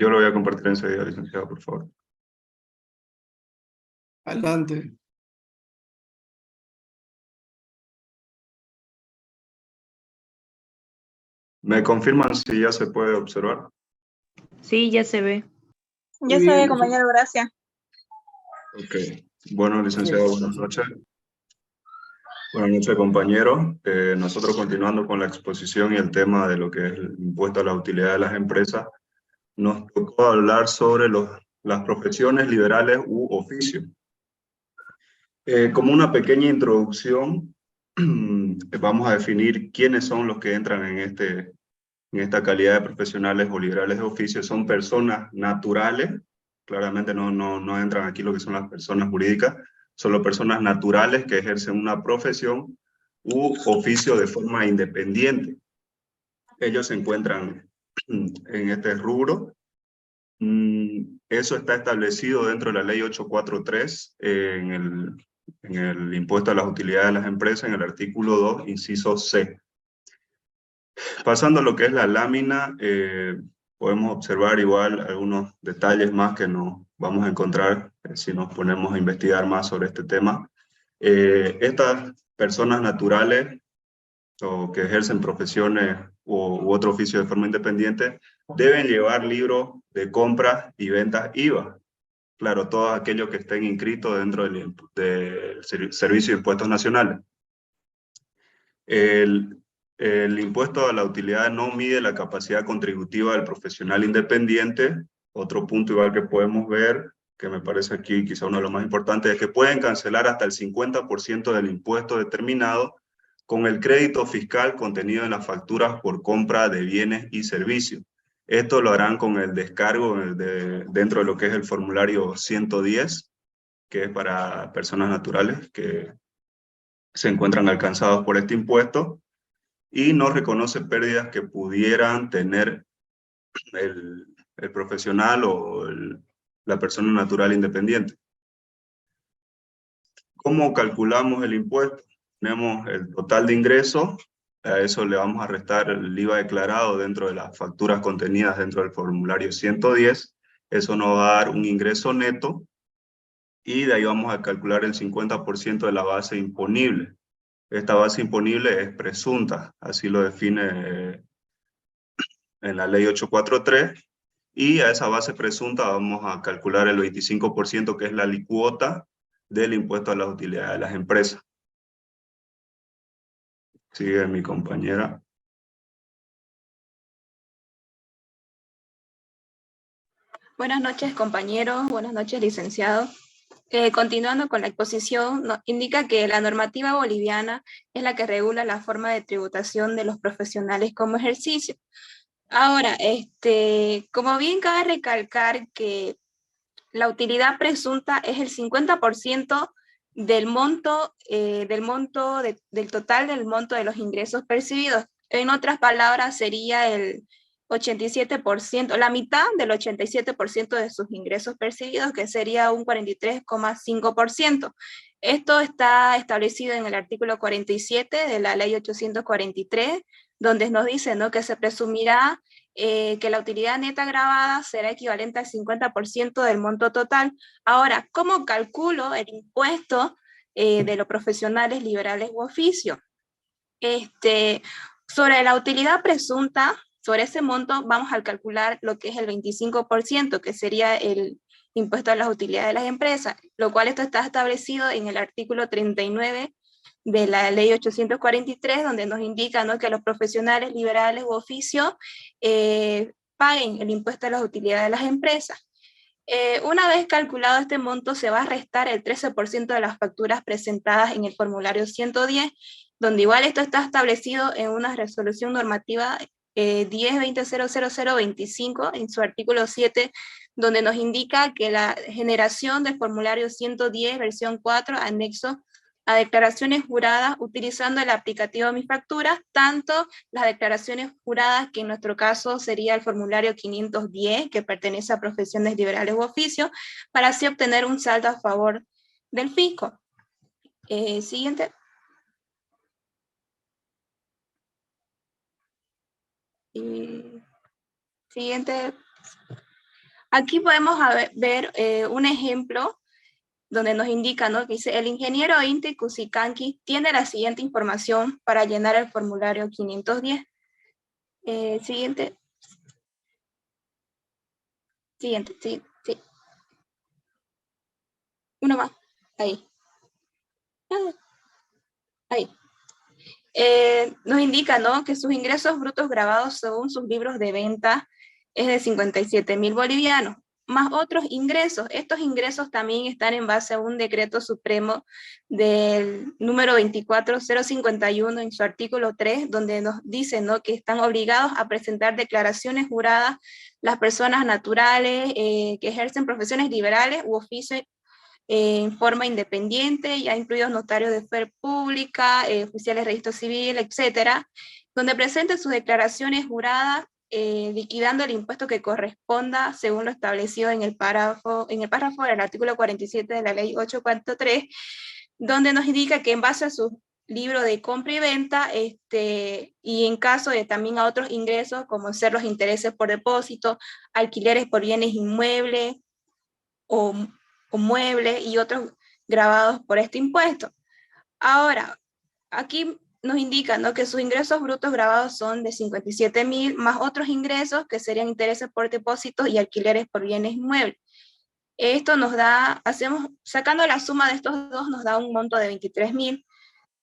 Yo lo voy a compartir enseguida, licenciado, por favor. Adelante. ¿Me confirman si ya se puede observar? Sí, ya se ve. Muy Ya se ve, bien. compañero, gracias. Ok. Bueno, licenciado, buenas noches. Buenas noches, compañeros. Nosotros continuando con la exposición y el tema de lo que es el impuesto a la utilidad de las empresas, nos tocó hablar sobre las profesiones liberales u oficios. Como una pequeña introducción, vamos a definir quiénes son los que entran en esta calidad de profesionales o liberales de oficio. Son personas naturales, claramente no entran aquí lo que son las personas jurídicas, son las personas naturales que ejercen una profesión u oficio de forma independiente. Ellos se encuentran en este rubro. Eso está establecido dentro de la ley 843 en el impuesto a las utilidades de las empresas, en el artículo 2, inciso C. Pasando a lo que es la lámina, podemos observar igual algunos detalles más que nos vamos a encontrar si nos ponemos a investigar más sobre este tema. Estas personas naturales o que ejercen profesiones u otro oficio de forma independiente deben llevar libros de compras y ventas IVA. Claro, todos aquellos que estén inscritos dentro del Servicio de Impuestos Nacionales. El impuesto a la utilidad no mide la capacidad contributiva del profesional independiente. Otro punto igual que podemos ver, que me parece aquí quizá uno de los más importantes, es que pueden cancelar hasta el 50% del impuesto determinado con el crédito fiscal contenido en las facturas por compra de bienes y servicios. Esto lo harán con el descargo dentro de lo que es el formulario 110, que es para personas naturales que se encuentran alcanzados por este impuesto, y no reconoce pérdidas que pudieran tener el profesional o la persona natural independiente. ¿Cómo calculamos el impuesto? Tenemos el total de ingresos, a eso le vamos a restar el IVA declarado dentro de las facturas contenidas dentro del formulario 110, eso nos va a dar un ingreso neto, y de ahí vamos a calcular el 50% de la base imponible. Esta base imponible es presunta, así lo define en la ley 843, y a esa base presunta vamos a calcular el 25%, que es la alícuota del impuesto a las utilidades de las empresas. Sigue mi compañera. Buenas noches, compañeros. Buenas noches, licenciado. Continuando con la exposición, indica que la normativa boliviana es la que regula la forma de tributación de los profesionales como ejercicio. Ahora, como bien cabe recalcar que la utilidad presunta es el 50% del monto, del total del monto de los ingresos percibidos. En otras palabras, sería el 87%, la mitad del 87% de sus ingresos percibidos, que sería un 43,5%. Esto está establecido en el artículo 47 de la ley 843, donde nos dice, ¿no?, que se presumirá que la utilidad neta grabada será equivalente al 50% del monto total. Ahora, ¿cómo calculo el impuesto de los profesionales liberales u oficio? Sobre la utilidad presunta, sobre ese monto vamos a calcular lo que es el 25%, que sería el impuesto a las utilidades de las empresas, lo cual esto está establecido en el artículo 39 de la ley 843, donde nos indica, ¿no?, que los profesionales liberales u oficio paguen el impuesto a las utilidades de las empresas. Una vez calculado este monto, se va a restar el 13% de las facturas presentadas en el formulario 110, donde igual esto está establecido en una resolución normativa 10-20-00025, en su artículo 7, donde nos indica que la generación del formulario 110, versión 4, anexo a declaraciones juradas utilizando el aplicativo Mi Facturas, tanto las declaraciones juradas, que en nuestro caso sería el formulario 510, que pertenece a profesiones liberales u oficio, para así obtener un saldo a favor del fisco. Siguiente. Siguiente. Aquí podemos ver un ejemplo donde nos indica, ¿no? Que dice, el ingeniero Inti Cusicanqui tiene la siguiente información para llenar el formulario 510. Siguiente. Siguiente, sí, sí. Uno más. Ahí. Ahí. Nos indica, ¿no? Que sus ingresos brutos grabados según sus libros de venta es de 57.000 bolivianos, más otros ingresos. Estos ingresos también están en base a un decreto supremo del número 24051 en su artículo 3, donde nos dice, ¿no? Que están obligados a presentar declaraciones juradas las personas naturales que ejercen profesiones liberales u oficios en forma independiente, ya incluidos notarios de fe pública, oficiales de registro civil, etcétera, donde presenten sus declaraciones juradas liquidando el impuesto que corresponda según lo establecido en el párrafo del artículo 47 de la ley 843, donde nos indica que en base a su libro de compra y venta, y en caso de también a otros ingresos, como ser los intereses por depósito, alquileres por bienes inmuebles o muebles y otros grabados por este impuesto. Ahora, aquí nos indica, ¿no? Que sus ingresos brutos grabados son de 57.000 más otros ingresos que serían intereses por depósitos y alquileres por bienes inmuebles. Esto nos da, sacando la suma de estos dos, nos da un monto de 23.000.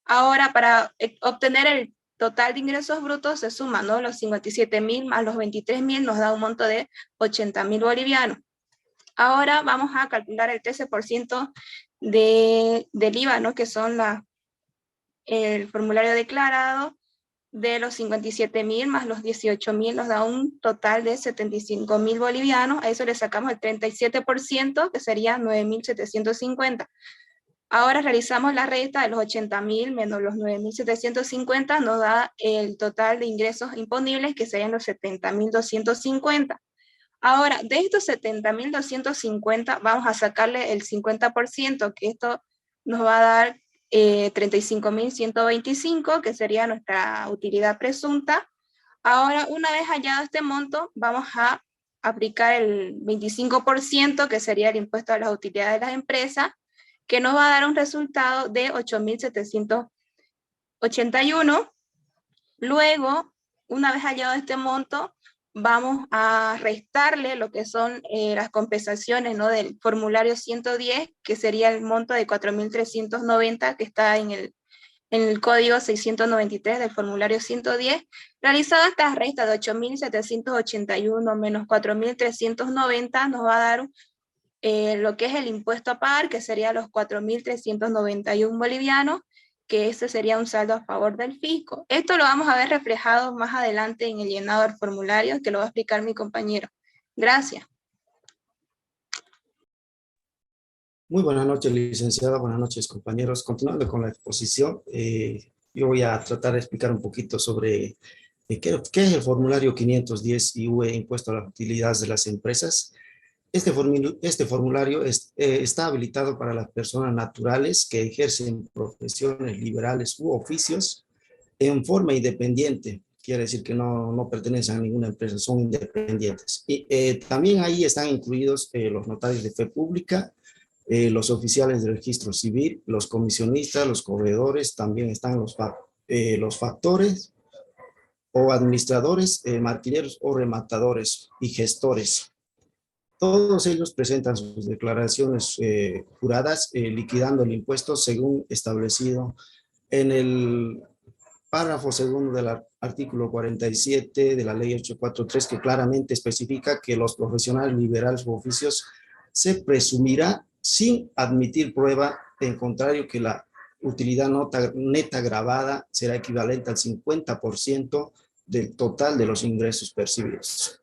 Ahora, para obtener el total de ingresos brutos se suman, ¿no? Los 57.000 más los 23.000 nos da un monto de 80.000 bolivianos. Ahora vamos a calcular el 13% del IVA, ¿no? Que son el formulario declarado de los 57.000 más los 18.000, nos da un total de 75.000 bolivianos. A eso le sacamos el 37%, que sería 9.750. Ahora realizamos la resta de los 80.000 menos los 9.750, nos da el total de ingresos imponibles, que serían los 70.250. Ahora, de estos 70.250 vamos a sacarle el 50%, que esto nos va a dar 35.125, que sería nuestra utilidad presunta. Ahora, una vez hallado este monto, vamos a aplicar el 25%, que sería el impuesto a las utilidades de las empresas, que nos va a dar un resultado de 8.781. Luego, una vez hallado este monto, vamos a restarle lo que son las compensaciones, ¿no? Del formulario 110, que sería el monto de 4.390 que está en el código 693 del formulario 110. Realizada esta resta de 8.781 menos 4.390 nos va a dar lo que es el impuesto a pagar, que sería los 4.391 bolivianos, que ese sería un saldo a favor del fisco. Esto lo vamos a ver reflejado más adelante en el llenado del formulario, que lo va a explicar mi compañero. Gracias. Muy buenas noches, licenciada. Buenas noches, compañeros. Continuando con la exposición, yo voy a tratar de explicar un poquito sobre qué es el formulario 510 IUE, impuesto a las utilidades de las empresas. Este formulario está habilitado para las personas naturales que ejercen profesiones liberales u oficios en forma independiente. Quiere decir que no pertenecen a ninguna empresa, son independientes. Y también ahí están incluidos los notarios de fe pública, los oficiales de registro civil, los comisionistas, los corredores, también están los factores o administradores, martilleros o rematadores y gestores. Todos ellos presentan sus declaraciones juradas, liquidando el impuesto según establecido en el párrafo segundo del artículo 47 de la ley 843, que claramente especifica que los profesionales liberales u oficios se presumirá sin admitir prueba, en contrario que la utilidad neta grabada será equivalente al 50% del total de los ingresos percibidos.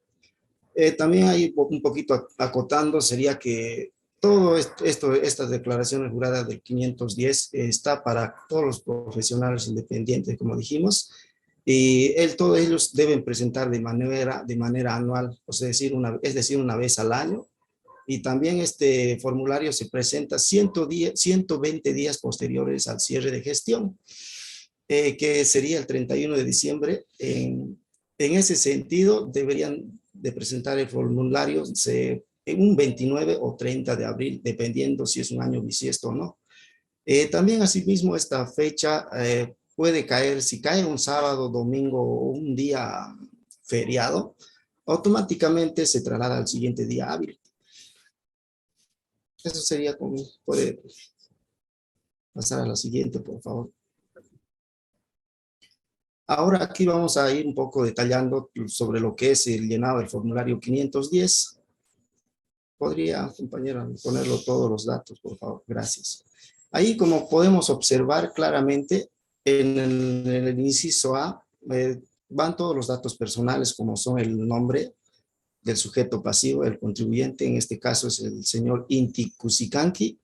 También hay un poquito acotando, sería que todo estas declaraciones juradas del 510 está para todos los profesionales independientes, como dijimos, y todos ellos deben presentar de manera anual, es decir, una vez al año, y también este formulario se presenta 120 días posteriores al cierre de gestión, que sería el 31 de diciembre. En ese sentido, deberían de presentar el formulario, se un 29 o 30 de abril, dependiendo si es un año bisiesto o no. También asimismo esta fecha puede caer, si cae un sábado, domingo o un día feriado, automáticamente se traslada al siguiente día hábil. Eso sería como, puede pasar a la siguiente, por favor. Ahora aquí vamos a ir un poco detallando sobre lo que es el llenado del formulario 510. ¿Podría, compañera, ponerlo todos los datos, por favor? Gracias. Ahí, como podemos observar claramente, en el inciso A, van todos los datos personales, como son el nombre del sujeto pasivo, el contribuyente, en este caso es el señor Inti Kusikanki.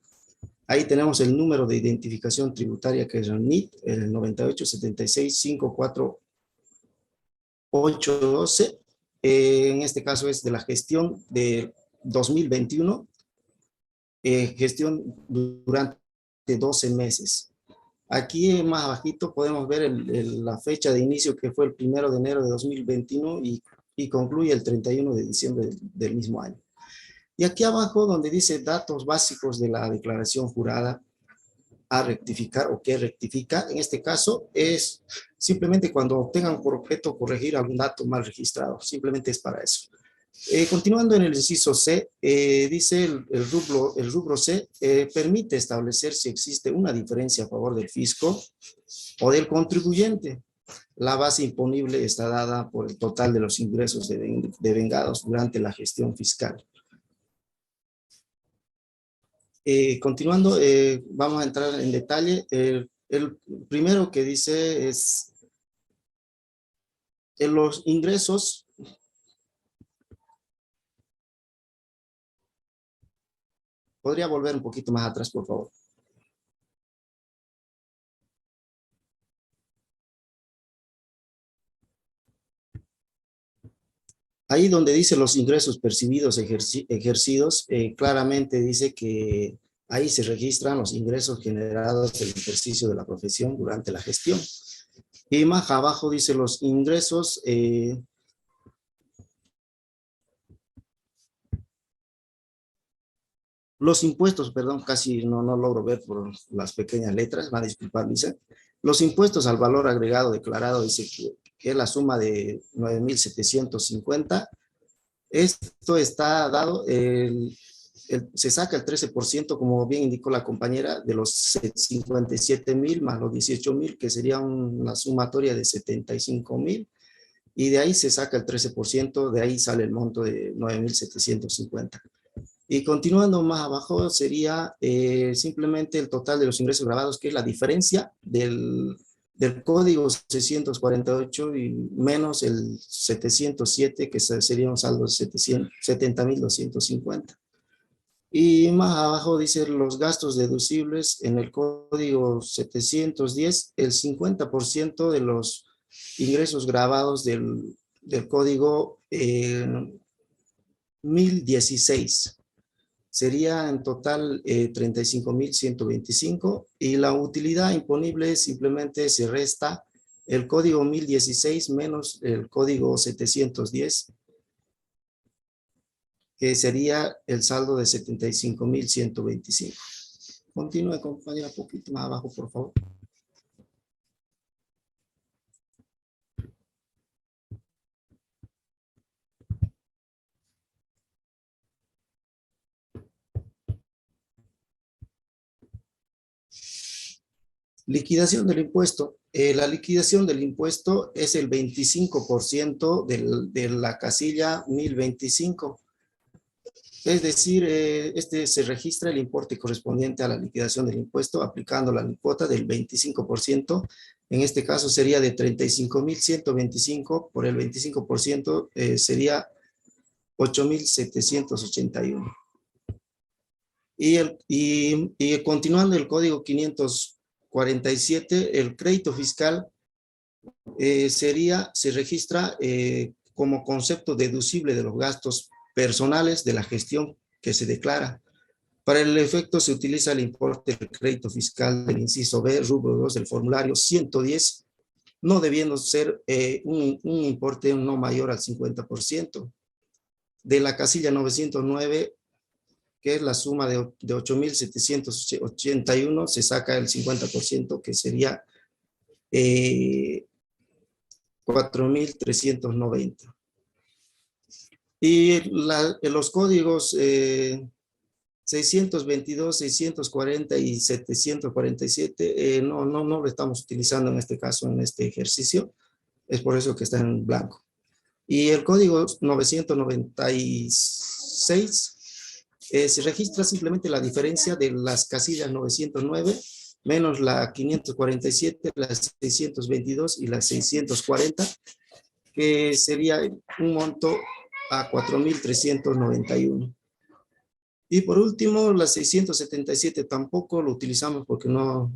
Ahí tenemos el número de identificación tributaria, que es el NIT, el 9876548812. En este caso es de la gestión de 2021, gestión durante 12 meses. Aquí más abajito podemos ver la fecha de inicio, que fue el 1 de enero de 2021 y concluye el 31 de diciembre del mismo año. Y aquí abajo donde dice datos básicos de la declaración jurada a rectificar o que rectifica, en este caso es simplemente cuando tengan por objeto corregir algún dato mal registrado, simplemente es para eso. Continuando en el inciso C, dice el rubro C, permite establecer si existe una diferencia a favor del fisco o del contribuyente. La base imponible está dada por el total de los ingresos devengados durante la gestión fiscal. Continuando, vamos a entrar en detalle. El primero que dice es en los ingresos. ¿Podría volver un poquito más atrás, por favor? Ahí donde dice los ingresos percibidos ejercidos, claramente dice que ahí se registran los ingresos generados del ejercicio de la profesión durante la gestión. Y más abajo dice los ingresos los impuestos, perdón, casi no logro ver por las pequeñas letras, va a disculpar, dice. Los impuestos al valor agregado declarado, dice que es la suma de 9,750. Esto está dado, se saca el 13%, como bien indicó la compañera, de los 57,000 más los 18,000, que sería una sumatoria de 75,000. Y de ahí se saca el 13%, de ahí sale el monto de 9,750. Y continuando más abajo sería simplemente el total de los ingresos grabados, que es la diferencia del código 648 y menos el 707, que sería un saldo de 70,250. Y más abajo dice los gastos deducibles en el código 710, el 50% de los ingresos grabados del código 1016. Sería en total 35,125, y la utilidad imponible simplemente se resta el código 1016 menos el código 710, que sería el saldo de 75,125. Continúe, compañera, un poquito más abajo, por favor. Liquidación del impuesto. La liquidación del impuesto es el 25% de la casilla 1025. Es decir, se registra el importe correspondiente a la liquidación del impuesto aplicando la cuota del 25%. En este caso sería de 35,125, por el 25% sería 8,781. Y continuando el código 547, el crédito fiscal se registra como concepto deducible de los gastos personales de la gestión que se declara. Para el efecto se utiliza el importe del crédito fiscal del inciso B, rubro 2 del formulario 110, no debiendo ser un importe no mayor al 50%. De la casilla 909, que es la suma de 8.781, se saca el 50%, que sería 4.390. Y los códigos 622, 640 y 747 no lo estamos utilizando en este caso, en este ejercicio. Es por eso que está en blanco. Y el código 996 se registra simplemente la diferencia de las casillas 909 menos la 547, la 622 y la 640, que sería un monto a 4.391. Y por último, la 677 tampoco lo utilizamos porque no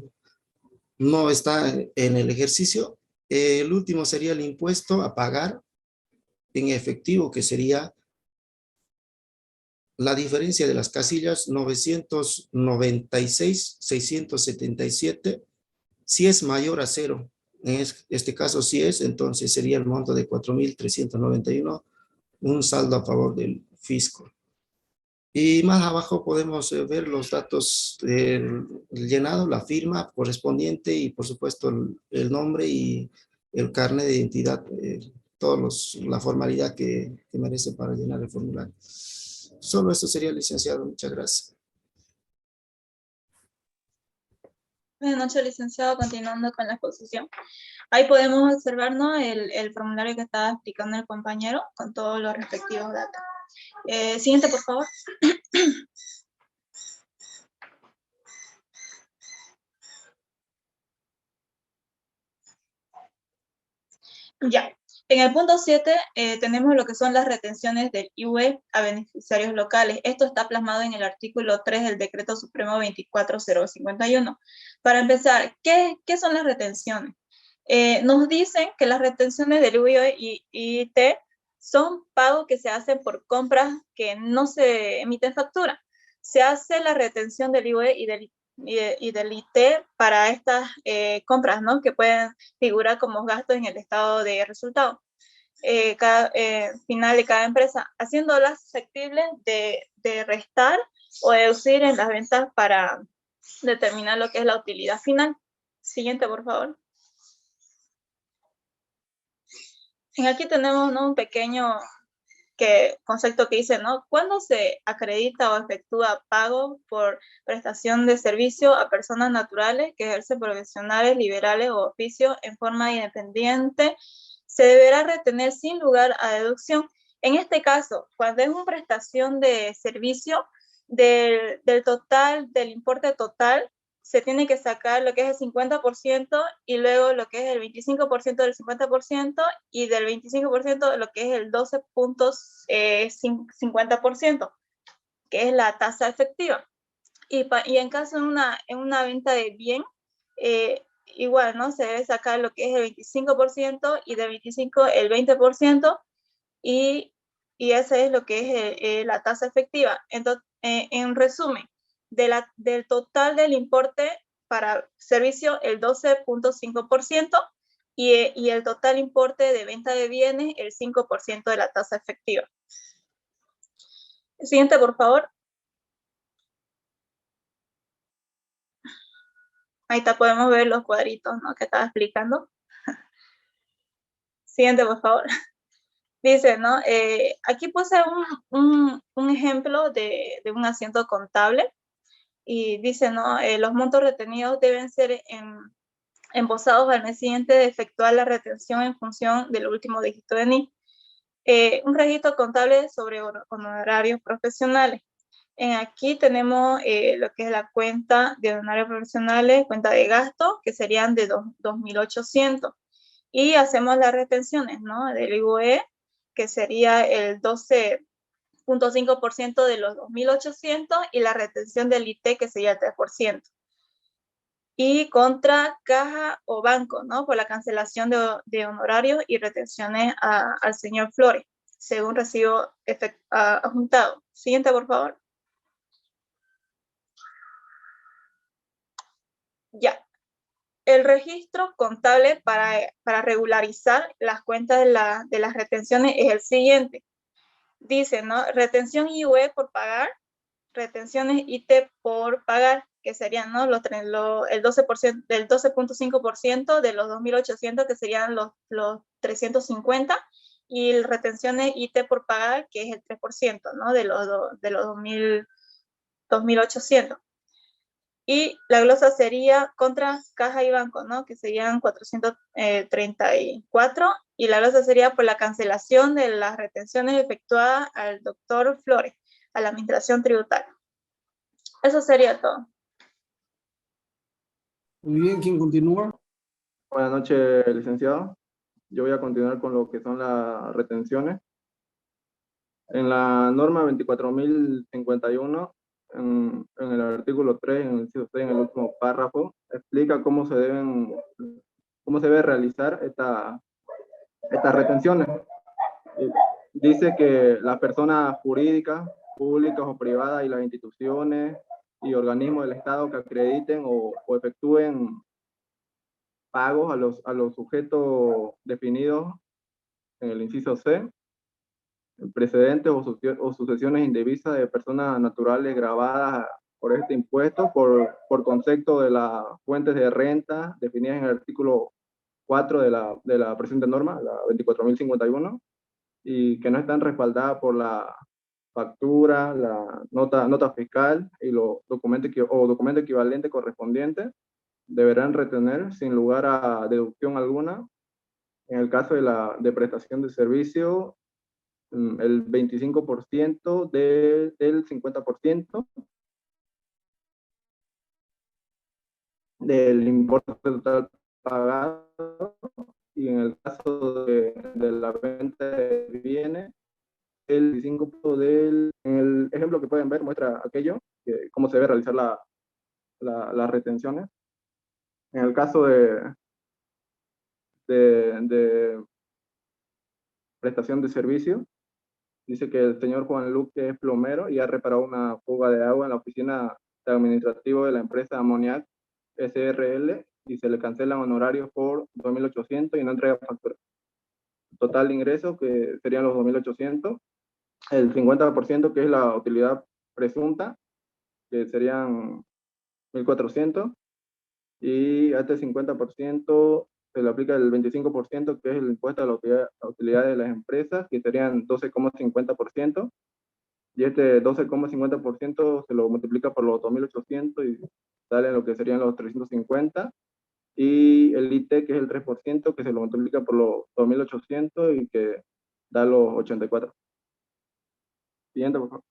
está en el ejercicio. El último sería el impuesto a pagar en efectivo, que sería la diferencia de las casillas 996, 677, si es mayor a cero. En este caso sí es, entonces sería el monto de 4.391, un saldo a favor del fisco. Y más abajo podemos ver los datos del llenado, la firma correspondiente y por supuesto el nombre y el carnet de identidad, la formalidad que merece para llenar el formulario. Solo eso sería, licenciado. Muchas gracias. Buenas noches, licenciado. Continuando con la exposición. Ahí podemos observar, ¿no?, el formulario que estaba explicando el compañero con todos los respectivos datos. Siguiente, por favor. Ya. En el punto 7 tenemos lo que son las retenciones del IUE a beneficiarios locales. Esto está plasmado en el artículo 3 del Decreto Supremo 24051. Para empezar, ¿qué son las retenciones? Nos dicen que las retenciones del IUE y IT son pagos que se hacen por compras que no se emiten factura. Se hace la retención del IUE y del IT para estas compras, ¿no?, que pueden figurar como gastos en el estado de resultado final de cada empresa, haciéndolas susceptibles de restar o deducir en las ventas para determinar lo que es la utilidad final. Siguiente, por favor. Aquí tenemos, ¿no?, un pequeño concepto que dice, ¿no?, ¿cuándo se acredita o efectúa pago por prestación de servicio a personas naturales que ejercen profesionales, liberales o oficios en forma independiente? Se deberá retener sin lugar a deducción. En este caso, cuando es una prestación de servicio, del importe total, se tiene que sacar lo que es el 50% y luego lo que es el 25% del 50% y del 25% de lo que es el 12.50%, que es la tasa efectiva. Y en caso de una venta de bien, igual, ¿no?, se debe sacar lo que es el 25% y del 25% el 20%, y ese es lo que es la tasa efectiva. Entonces, en resumen, del total del importe para servicio, el 12.5%, y el total importe de venta de bienes, el 5% de la tasa efectiva. Siguiente, por favor. Ahí está, podemos ver los cuadritos, ¿no?, que estaba explicando. Siguiente, por favor. Dice, ¿no?, aquí puse un ejemplo de un asiento contable y dice, ¿no?, los montos retenidos deben ser embolsados al mes siguiente de efectuar la retención en función del último dígito de NIF. Un registro contable sobre honorarios profesionales. Aquí tenemos lo que es la cuenta de honorarios profesionales, cuenta de gasto, que serían de 2.800. Y hacemos las retenciones, ¿no?, del IUE, que sería el 12.5% de los 2.800, y la retención del IT, que sería el 3%. Y contra caja o banco, ¿no?, por la cancelación de honorarios y retenciones al señor Flores, según recibo adjuntado. Siguiente, por favor. Ya. El registro contable para regularizar las cuentas de las retenciones es el siguiente. dice, ¿no? Retención IUE por pagar, retenciones IT por pagar, que serían, ¿no? El 12%, del 12.5% de los 2.800, que serían los 350, y retenciones IT por pagar, que es el 3%, ¿no? De los 2.800. Y la glosa sería contra caja y banco, ¿no? Que serían 434. Y la glosa sería por la cancelación de las retenciones efectuadas al doctor Flores, a la administración tributaria. Eso sería todo. Muy bien, ¿quién continúa? Buenas noches, licenciado. Yo voy a continuar con lo que son las retenciones. En la norma 24.051, en el artículo 3, en el inciso 3, en el último párrafo, explica cómo se debe realizar estas retenciones. Dice que las personas jurídicas, públicas o privadas, y las instituciones y organismos del Estado que acrediten o efectúen pagos a los sujetos definidos en el inciso C, precedentes o sucesiones indebidas de personas naturales gravadas por este impuesto por concepto de las fuentes de renta definidas en el artículo 4 de la presente norma, la 24.051, y que no están respaldadas por la factura, la nota fiscal y los documentos equivalentes correspondientes, deberán retener sin lugar a deducción alguna. En el caso de prestación de servicio, el 25% del 50% del importe total pagado, y en el caso de la venta de bienes, el 25% en el ejemplo que pueden ver muestra cómo se debe realizar las retenciones. En el caso de prestación de servicio, dice que el señor Juan Luque es plomero y ha reparado una fuga de agua en la oficina administrativa de la empresa Ammoniac SRL, y se le cancelan honorarios por 2.800 y no entrega factura. Total de ingresos, que serían los 2.800, el 50% que es la utilidad presunta, que serían 1.400, y a este 50% se le aplica el 25%, que es el impuesto a la utilidad de las empresas, que serían 12,50%, y este 12,50% se lo multiplica por los 2.800 y sale lo que serían los 350, y el IT, que es el 3%, que se lo multiplica por los 2.800 y que da los 84. Siguiente, por favor.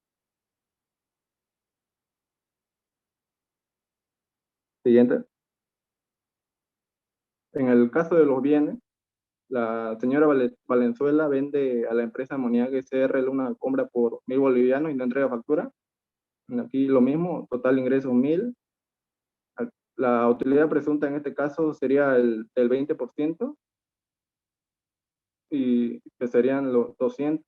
Siguiente. En el caso de los bienes, la señora Valenzuela vende a la empresa Ammoniac SRL una compra por 1.000 bolivianos y no entrega factura. Aquí lo mismo, total ingreso 1.000. La utilidad presunta en este caso sería el 20%, y que serían los 200,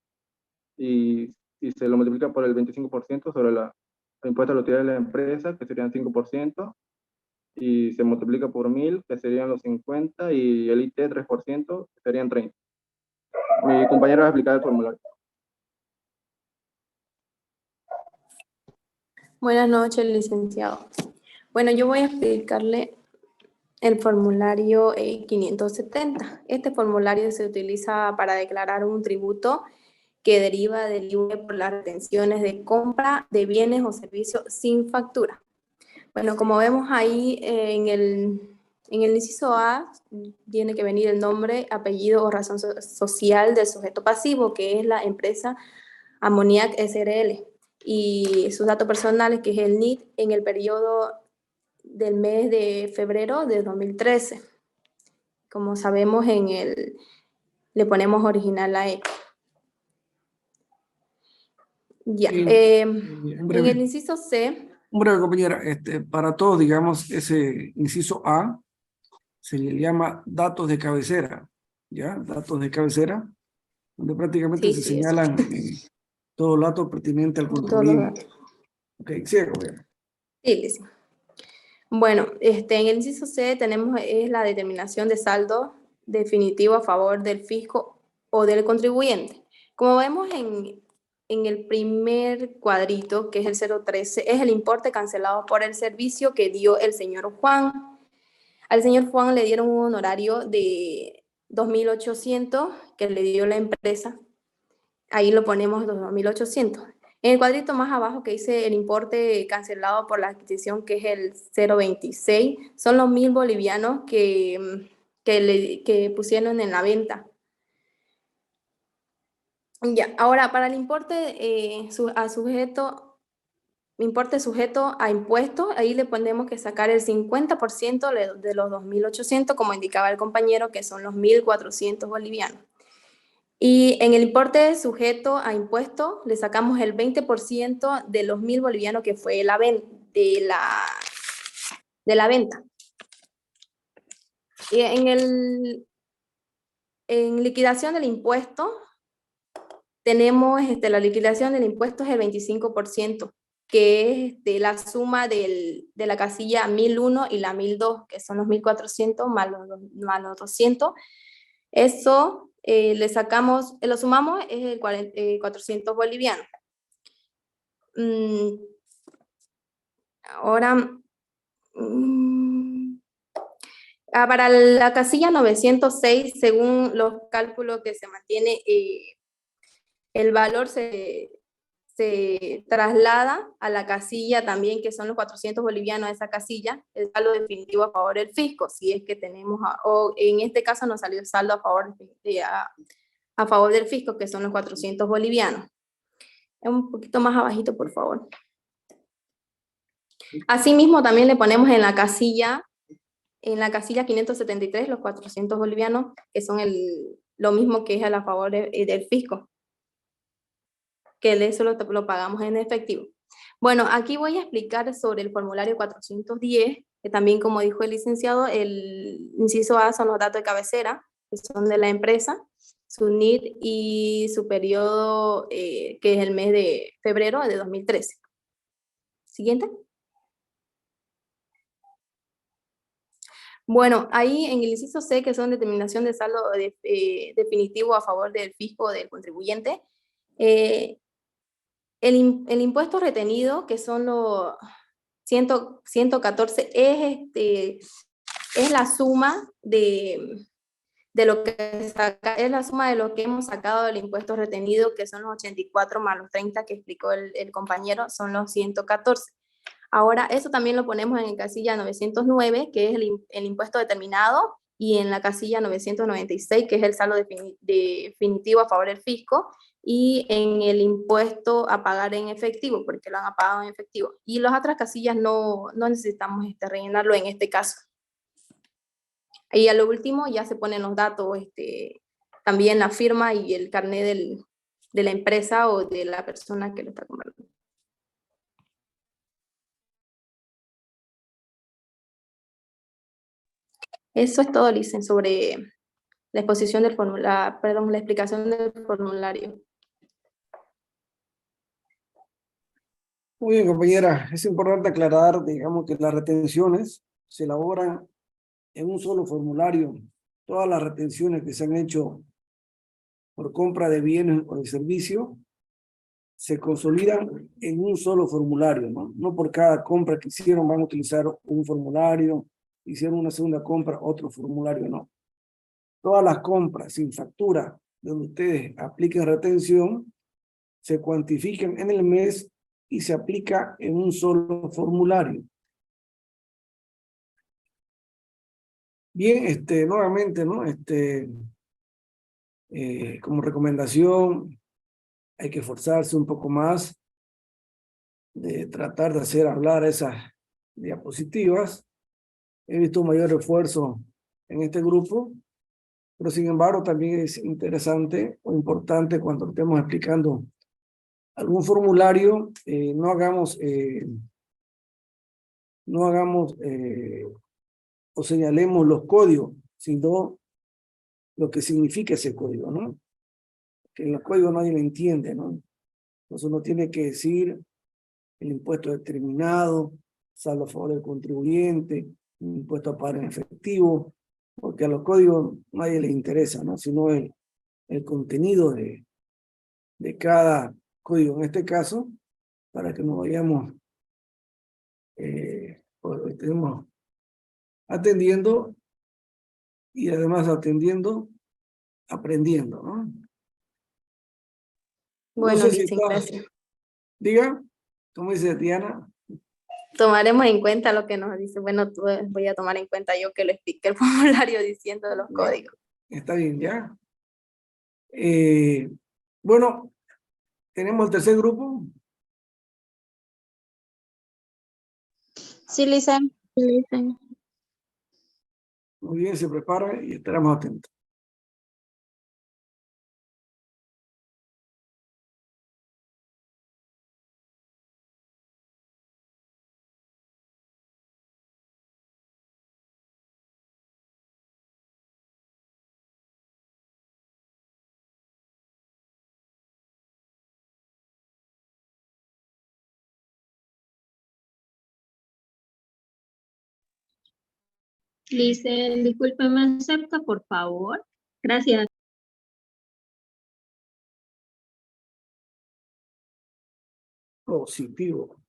y se lo multiplica por el 25% sobre el impuesto a la utilidad de la empresa, que serían 5%, y se multiplica por 1.000, que serían los 50, y el IT 3%, que serían 30. Mi compañero va a explicar el formulario. Buenas noches, licenciado. Bueno, yo voy a explicarle el formulario 570. Este formulario se utiliza para declarar un tributo que deriva del IVA por las retenciones de compra de bienes o servicios sin factura. Bueno, como vemos ahí en el inciso A, tiene que venir el nombre, apellido o razón social del sujeto pasivo, que es la empresa Ammoniac SRL, y sus datos personales, que es el NIT, en el periodo del mes de febrero de 2013. Como sabemos, le ponemos original a él. Ya. En el inciso C. Un breve, compañera, para todos, digamos, ese inciso A se le llama datos de cabecera, ¿ya? Datos de cabecera, donde prácticamente se señalan todo el dato pertinente al contribuyente. Ok, sigue, compañera. Sí, sí. Bueno, en el inciso C tenemos la determinación de saldo definitivo a favor del fisco o del contribuyente. Como vemos en en el primer cuadrito, que es el 013, es el importe cancelado por el servicio que dio el señor Juan. Al señor Juan le dieron un honorario de 2.800 que le dio la empresa. Ahí lo ponemos 2.800. En el cuadrito más abajo que dice el importe cancelado por la adquisición, que es el 026, son los 1.000 bolivianos que pusieron en la venta. Ya, ahora para el importe importe sujeto a impuestos, ahí le ponemos que sacar el 50% de los 2.800, como indicaba el compañero, que son los 1.400 bolivianos. Y en el importe sujeto a impuestos le sacamos el 20% de los 1.000 bolivianos que fue de la venta. Y en liquidación del impuesto, tenemos la liquidación del impuesto es el 25%, que es la suma de la casilla 1.001 y la 1.002, que son los 1.400 más los 200. Eso le sacamos, lo sumamos, es el 400 bolivianos. Ahora, para la casilla 906, según los cálculos que se mantiene, el valor se traslada a la casilla también, que son los 400 bolivianos de esa casilla, el saldo definitivo a favor del fisco, si es que tenemos, o en este caso nos salió el saldo a favor del fisco, que son los 400 bolivianos. Un poquito más abajito, por favor. Asimismo, también le ponemos en la casilla 573 los 400 bolivianos, que son lo mismo que es a favor del fisco, que eso lo pagamos en efectivo. Bueno, aquí voy a explicar sobre el formulario 410, que también, como dijo el licenciado, el inciso A son los datos de cabecera, que son de la empresa, su NID y su periodo, que es el mes de febrero de 2013. Siguiente. Bueno, ahí en el inciso C, que son determinación de saldo definitivo a favor del fisco o del contribuyente, el impuesto retenido, que son los 114, es la suma de lo que es la suma de lo que hemos sacado del impuesto retenido, que son los 84 más los 30 que explicó el compañero, son los 114. Ahora, eso también lo ponemos en la casilla 909, que es el impuesto determinado, y en la casilla 996, que es el saldo definitivo a favor del fisco, y en el impuesto a pagar en efectivo, porque lo han pagado en efectivo. Y las otras casillas no necesitamos rellenarlo en este caso. Y a lo último ya se ponen los datos, también la firma y el carnet de la empresa o de la persona que lo está comprando. Eso es todo, Licen, sobre la exposición del formulario, perdón, la explicación del formulario. Muy bien, compañera. Es importante aclarar, digamos, que las retenciones se elaboran en un solo formulario. Todas las retenciones que se han hecho por compra de bienes o de servicios se consolidan en un solo formulario, ¿no? No por cada compra que hicieron van a utilizar un formulario, hicieron una segunda compra, otro formulario, no. Todas las compras sin factura donde ustedes apliquen retención se cuantifican en el mes y se aplica en un solo formulario. Bien, nuevamente, ¿no? Como recomendación, hay que esforzarse un poco más de tratar de hacer hablar esas diapositivas. He visto un mayor esfuerzo en este grupo, pero sin embargo también es interesante o importante cuando estemos explicando algún formulario, no hagamos o señalemos los códigos, sino lo que significa ese código, ¿no? Que en los códigos nadie lo entiende, ¿no? Entonces uno tiene que decir el impuesto determinado, saldo a favor del contribuyente, impuesto a pagar en efectivo, porque a los códigos nadie les interesa, ¿no? Sino el contenido de cada código. En este caso, para que nos vayamos, pues, tenemos atendiendo y además atendiendo, aprendiendo, ¿no? Bueno, No sé si Licen, está, gracias. diga, ¿cómo dice Diana? Tomaremos en cuenta lo que nos dice. Bueno, voy a tomar en cuenta yo que le expliqué el formulario diciendo los códigos. Está bien, ya. Bueno, tenemos el tercer grupo. Sí, Licen. Muy bien, se prepara y estaremos atentos. Licen, disculpe, ¿me acepta, por favor? Gracias. Positivo.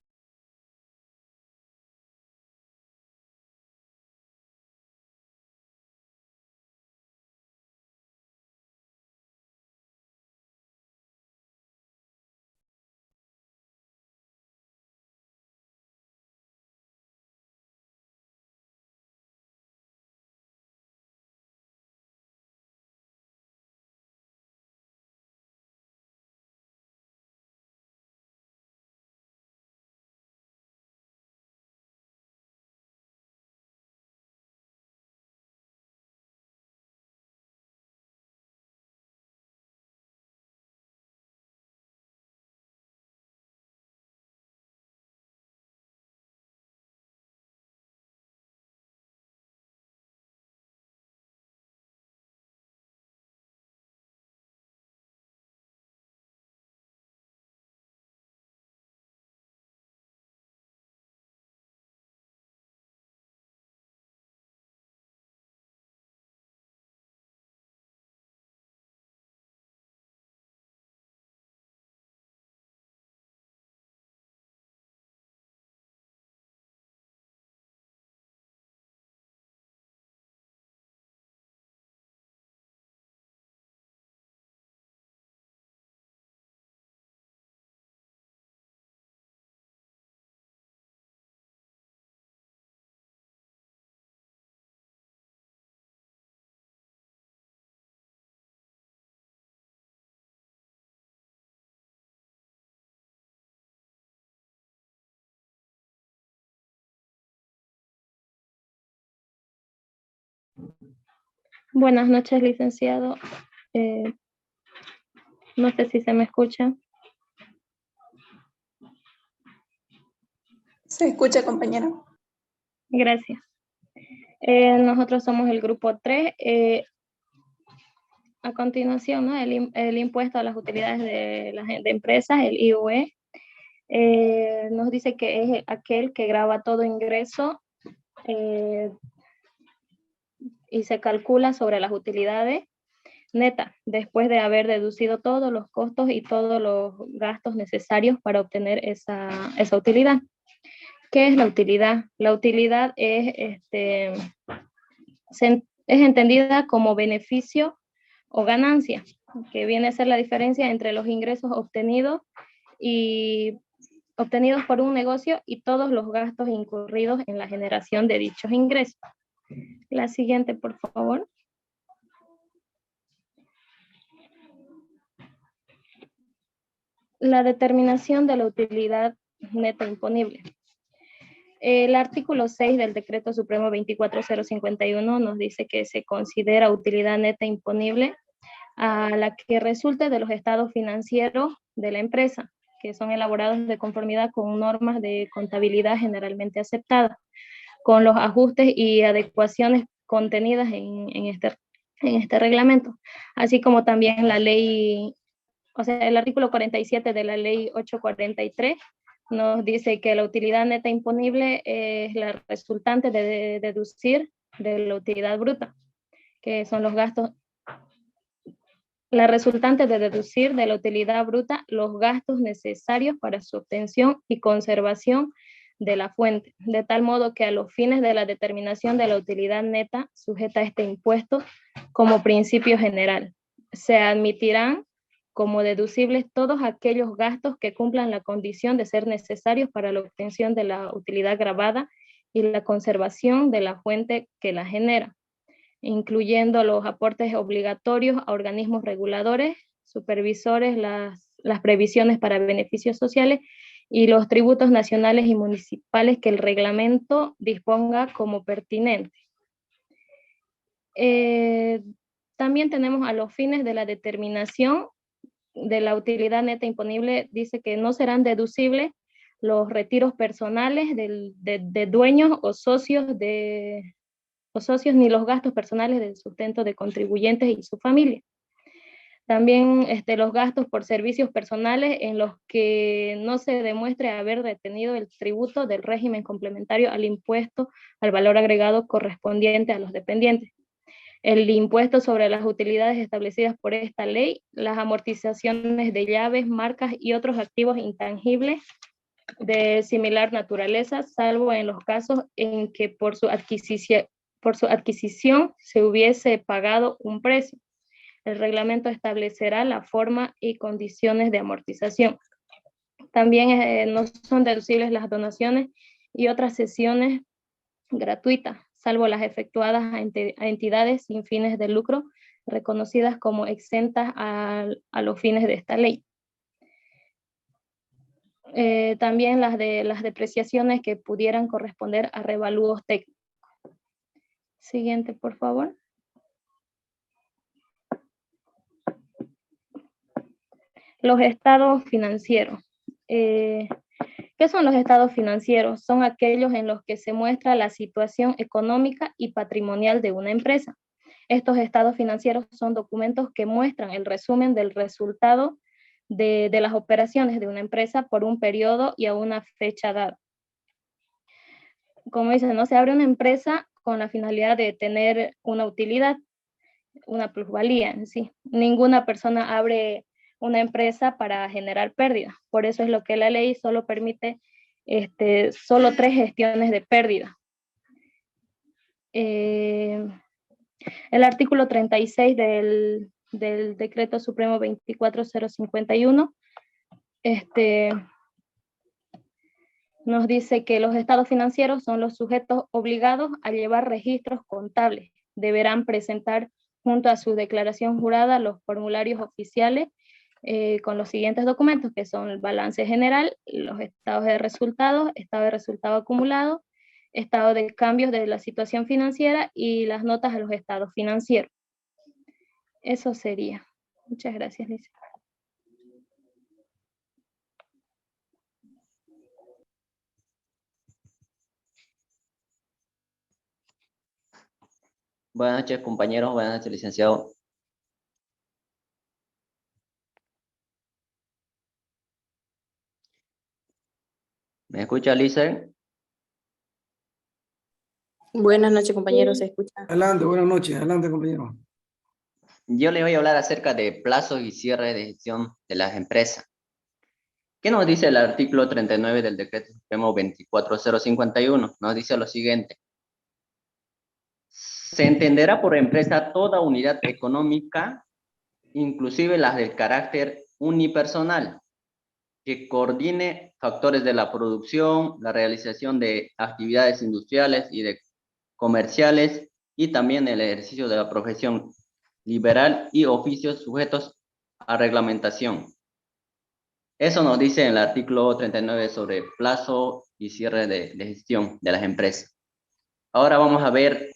Buenas noches, licenciado. No sé si se me escucha. Se escucha, compañero. Gracias. Nosotros somos el grupo 3. A continuación, ¿no? El impuesto a las utilidades de empresas, el IUE, nos dice que es aquel que grava todo ingreso y se calcula sobre las utilidades netas, después de haber deducido todos los costos y todos los gastos necesarios para obtener esa utilidad. ¿Qué es la utilidad? La utilidad es entendida como beneficio o ganancia, que viene a ser la diferencia entre los ingresos obtenidos por un negocio y todos los gastos incurridos en la generación de dichos ingresos. La siguiente, por favor. La determinación de la utilidad neta imponible. El artículo 6 del Decreto Supremo 24051 nos dice que se considera utilidad neta imponible a la que resulte de los estados financieros de la empresa, que son elaborados de conformidad con normas de contabilidad generalmente aceptadas, con los ajustes y adecuaciones contenidas en este reglamento, así como también la ley, o sea, el artículo 47 de la ley 843 nos dice que la utilidad neta imponible es la resultante de deducir de la utilidad bruta, que son los gastos la resultante de deducir de la utilidad bruta los gastos necesarios para su obtención y conservación de la fuente, de tal modo que a los fines de la determinación de la utilidad neta sujeta a este impuesto como principio general, se admitirán como deducibles todos aquellos gastos que cumplan la condición de ser necesarios para la obtención de la utilidad gravada y la conservación de la fuente que la genera, incluyendo los aportes obligatorios a organismos reguladores, supervisores, las previsiones para beneficios sociales y los tributos nacionales y municipales que el reglamento disponga como pertinente. También tenemos a los fines de la determinación de la utilidad neta imponible, dice que no serán deducibles los retiros personales de dueños o socios ni los gastos personales del sustento de contribuyentes y su familia. También los gastos por servicios personales en los que no se demuestre haber retenido el tributo del régimen complementario al impuesto al valor agregado correspondiente a los dependientes. El impuesto sobre las utilidades establecidas por esta ley, las amortizaciones de llaves, marcas y otros activos intangibles de similar naturaleza, salvo en los casos en que por su adquisición se hubiese pagado un precio. El reglamento establecerá la forma y condiciones de amortización. También no son deducibles las donaciones y otras cesiones gratuitas, salvo las efectuadas a entidades sin fines de lucro, reconocidas como exentas a los fines de esta ley. También las depreciaciones que pudieran corresponder a revalúos técnicos. Siguiente, por favor. Los estados financieros. ¿Qué son los estados financieros? Son aquellos en los que se muestra la situación económica y patrimonial de una empresa. Estos estados financieros son documentos que muestran el resumen del resultado de las operaciones de una empresa por un periodo y a una fecha dada. Como dicen, ¿no? Se abre una empresa con la finalidad de tener una utilidad, una plusvalía en sí. Ninguna persona abre una empresa para generar pérdida. Por eso es lo que la ley solo permite solo 3 gestiones de pérdida. El artículo 36 del Decreto Supremo 24051 nos dice que los estados financieros son los sujetos obligados a llevar registros contables. Deberán presentar junto a su declaración jurada los formularios oficiales con los siguientes documentos, que son el balance general, los estados de resultados, estado de resultado acumulado, estado de cambios de la situación financiera y las notas a los estados financieros. Eso sería. Muchas gracias, Lice. Buenas noches, compañeros. Buenas noches, licenciado. ¿Me escucha, Lice? Buenas noches, compañeros. ¿Se escucha? Adelante, buenas noches. Adelante, compañero. Yo les voy a hablar acerca de plazos y cierre de gestión de las empresas. ¿Qué nos dice el artículo 39 del Decreto Supremo 24051? Nos dice lo siguiente. Se entenderá por empresa toda unidad económica, inclusive las del carácter unipersonal, que coordine factores de la producción, la realización de actividades industriales y de comerciales y también el ejercicio de la profesión liberal y oficios sujetos a reglamentación. Eso nos dice en el artículo 39 sobre plazo y cierre de gestión de las empresas. Ahora vamos a ver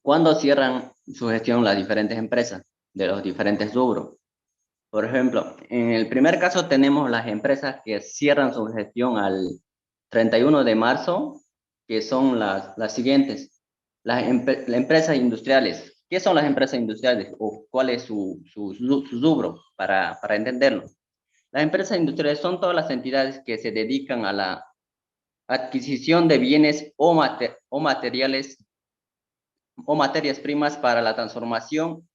cuándo cierran su gestión las diferentes empresas de los diferentes rubros. Por ejemplo, en el primer caso tenemos las empresas que cierran su gestión al 31 de marzo, que son las siguientes. Las empresas industriales. ¿Qué son las empresas industriales? ¿O cuál es su rubro para entenderlo? Las empresas industriales son todas las entidades que se dedican a la adquisición de bienes o materias primas para la transformación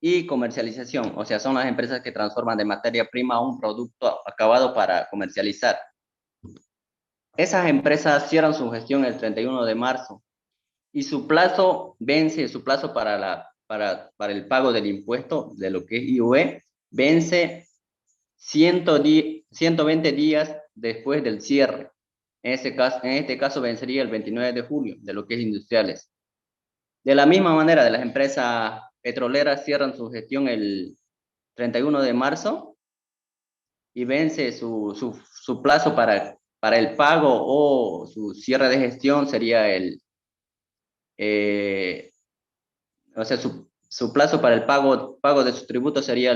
y comercialización, o sea, son las empresas que transforman de materia prima a un producto acabado para comercializar. Esas empresas cierran su gestión el 31 de marzo y su plazo vence, su plazo para el pago del impuesto de lo que es IUE, vence 120 días después del cierre. En este caso vencería el 29 de julio de lo que es industriales. De la misma manera, de las empresas petroleras cierran su gestión el 31 de marzo y vence su plazo para el pago o su cierre de gestión sería o sea, su plazo para el pago de su tributo sería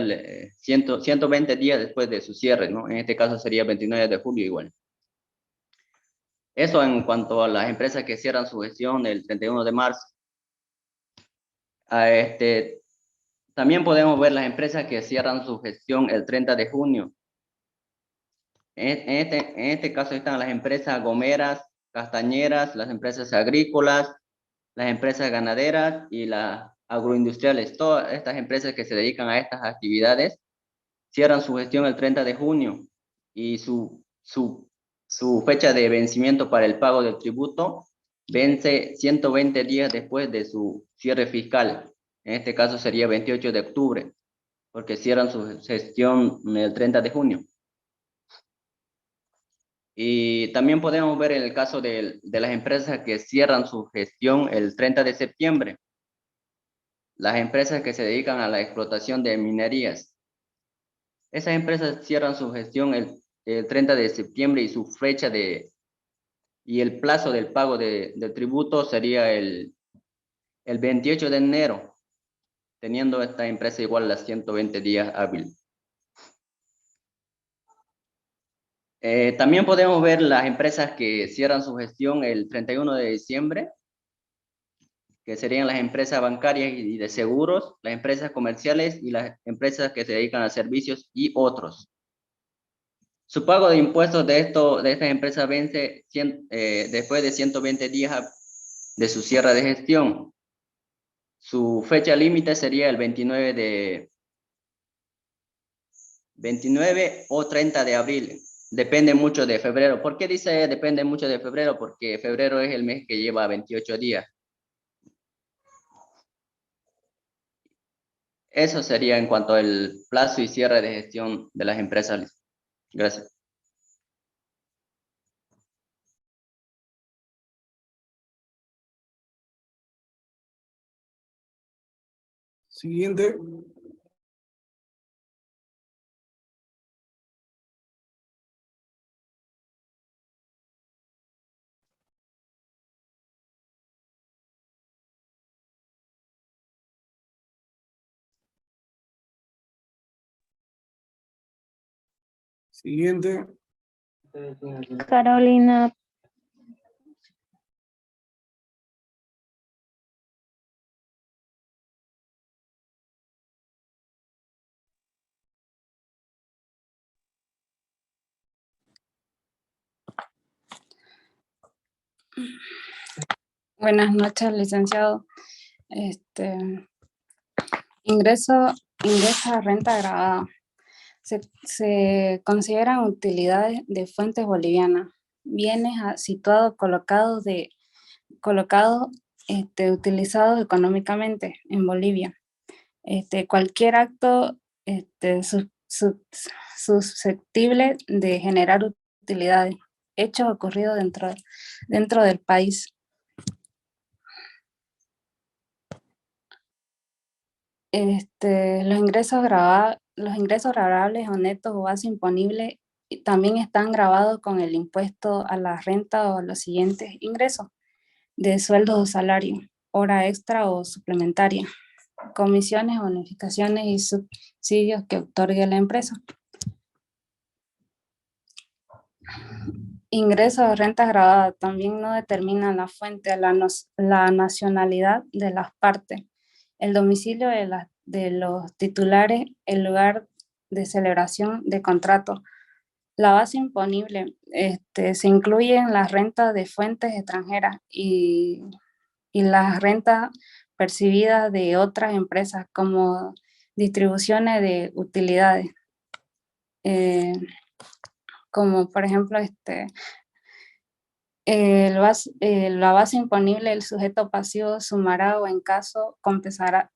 120 días después de su cierre, ¿no? En este caso sería 29 de julio igual. Eso en cuanto a las empresas que cierran su gestión el 31 de marzo. También podemos ver las empresas que cierran su gestión el 30 de junio. En este caso están las empresas gomeras, castañeras, las empresas agrícolas, las empresas ganaderas y las agroindustriales. Todas estas empresas que se dedican a estas actividades cierran su gestión el 30 de junio y su fecha de vencimiento para el pago del tributo vence 120 días después de su cierre fiscal. En este caso sería 28 de octubre, porque cierran su gestión el 30 de junio. Y también podemos ver el caso de las empresas que cierran su gestión el 30 de septiembre. Las empresas que se dedican a la explotación de minerías. Esas empresas cierran su gestión el 30 de septiembre y su fecha y el plazo del pago del tributo sería el 28 de enero, teniendo esta empresa igual a las 120 días hábiles. También podemos ver las empresas que cierran su gestión el 31 de diciembre, que serían las empresas bancarias y de seguros, las empresas comerciales y las empresas que se dedican a servicios y otros. Su pago de impuestos de estas empresas vence después de 120 días de su cierre de gestión. Su fecha límite sería el 29 o 30 de abril. Depende mucho de febrero. ¿Por qué dice depende mucho de febrero? Porque febrero es el mes que lleva 28 días. Eso sería en cuanto al plazo y cierre de gestión de las empresas. Gracias. Siguiente. Siguiente. Carolina. Buenas noches, licenciado. Ingresa a renta agravada. Se consideran utilidades de fuentes bolivianas, bienes situados, utilizados económicamente en Bolivia. Cualquier acto susceptible de generar utilidades, hechos ocurridos dentro del país. Los ingresos gravables o netos o base imponible también están gravados con el impuesto a la renta o a los siguientes ingresos de sueldos o salarios, hora extra o suplementaria, comisiones, bonificaciones y subsidios que otorgue la empresa. Ingresos o renta gravada también no determinan la fuente, la nacionalidad de las partes, el domicilio de los titulares, el lugar de celebración de contrato. La base imponible se incluye en las rentas de fuentes extranjeras y las rentas percibidas de otras empresas como distribuciones de utilidades, como por ejemplo la base imponible del sujeto pasivo sumará o en caso compensará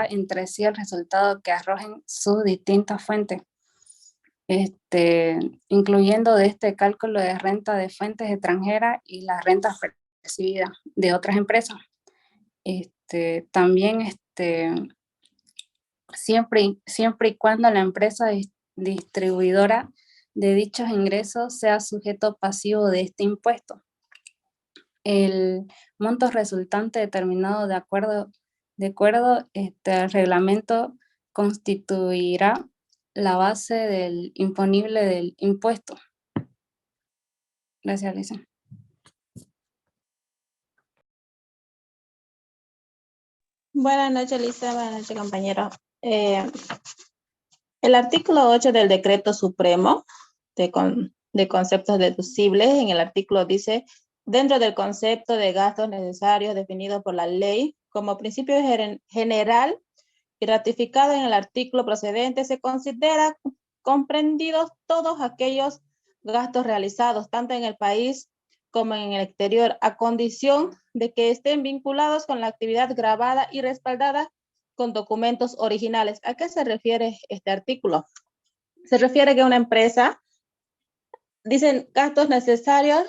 entre sí el resultado que arrojen sus distintas fuentes, incluyendo de este cálculo de renta de fuentes extranjeras y las rentas percibidas de otras empresas. También siempre y cuando la empresa distribuidora de dichos ingresos sea sujeto pasivo de este impuesto. El monto resultante determinado de acuerdo al reglamento constituirá la base del imponible del impuesto. Gracias, Lisa. Buenas noches, Lisa. Buenas noches, compañeros. El artículo 8 del Decreto Supremo de Conceptos Deducibles, en el artículo dice, dentro del concepto de gastos necesarios definido por la ley como principio general y ratificado en el artículo procedente, se considera comprendidos todos aquellos gastos realizados tanto en el país como en el exterior, a condición de que estén vinculados con la actividad grabada y respaldada con documentos originales. ¿A qué se refiere este artículo? Se refiere que una empresa, dicen gastos necesarios,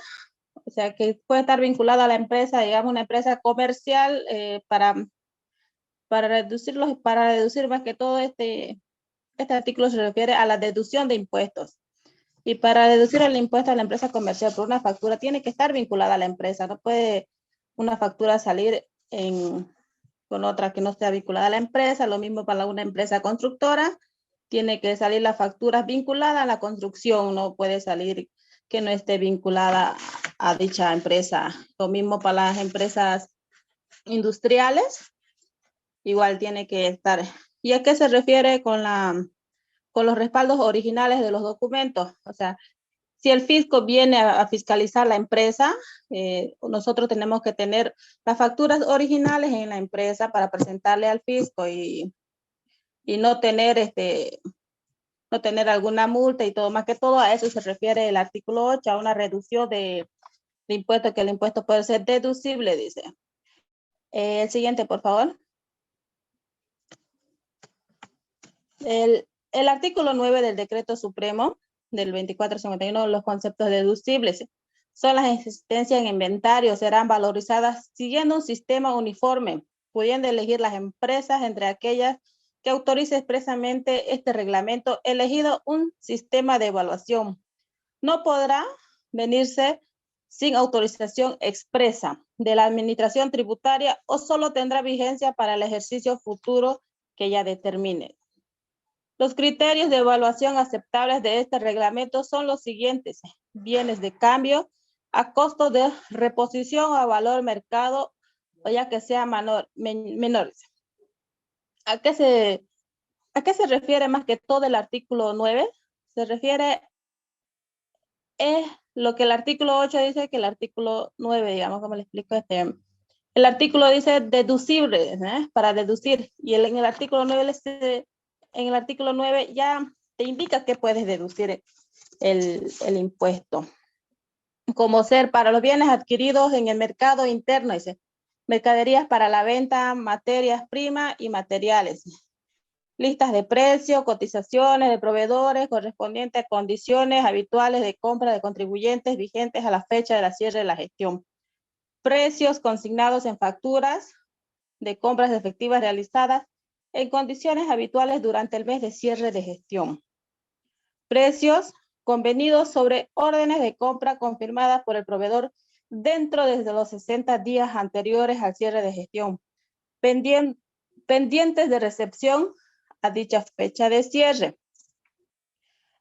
o sea, que puede estar vinculada a la empresa, digamos, una empresa comercial, para reducir más que todo este artículo se refiere a la deducción de impuestos. Y para deducir el impuesto a la empresa comercial por una factura, tiene que estar vinculada a la empresa. No puede una factura salir con otra que no esté vinculada a la empresa. Lo mismo para una empresa constructora. Tiene que salir la factura vinculada a la construcción. No puede salir que no esté vinculada a dicha empresa. Lo mismo para las empresas industriales. Igual tiene que estar. ¿Y a qué se refiere con los respaldos originales de los documentos? O sea, si el fisco viene a fiscalizar la empresa, nosotros tenemos que tener las facturas originales en la empresa para presentarle al fisco y no tener no tener alguna multa y todo. Más que todo a eso se refiere el artículo 8, a una reducción de impuestos, que el impuesto puede ser deducible, dice. El siguiente, por favor. El artículo 9 del Decreto Supremo del 2451, los conceptos deducibles son las existencias en inventario, serán valorizadas siguiendo un sistema uniforme, pudiendo elegir las empresas entre aquellas que autorice expresamente este reglamento, elegido un sistema de evaluación. No podrá venirse sin autorización expresa de la administración tributaria o solo tendrá vigencia para el ejercicio futuro que ya determine. Los criterios de evaluación aceptables de este reglamento son los siguientes: bienes de cambio a costo de reposición o a valor mercado, o ya que sea menores. ¿A qué se refiere más que todo el artículo 9? Se refiere lo que el artículo 8 dice, que el artículo 9, digamos, como le explico, el artículo dice deducible, para deducir, y en el artículo 9 ya te indica que puedes deducir el impuesto, como ser para los bienes adquiridos en el mercado interno, dice, mercaderías para la venta, materias primas y materiales, listas de precios, cotizaciones de proveedores correspondientes a condiciones habituales de compra de contribuyentes vigentes a la fecha de la cierre de la gestión, precios consignados en facturas de compras efectivas realizadas en condiciones habituales durante el mes de cierre de gestión, precios convenidos sobre órdenes de compra confirmadas por el proveedor dentro de los 60 días anteriores al cierre de gestión, pendientes de recepción a dicha fecha de cierre.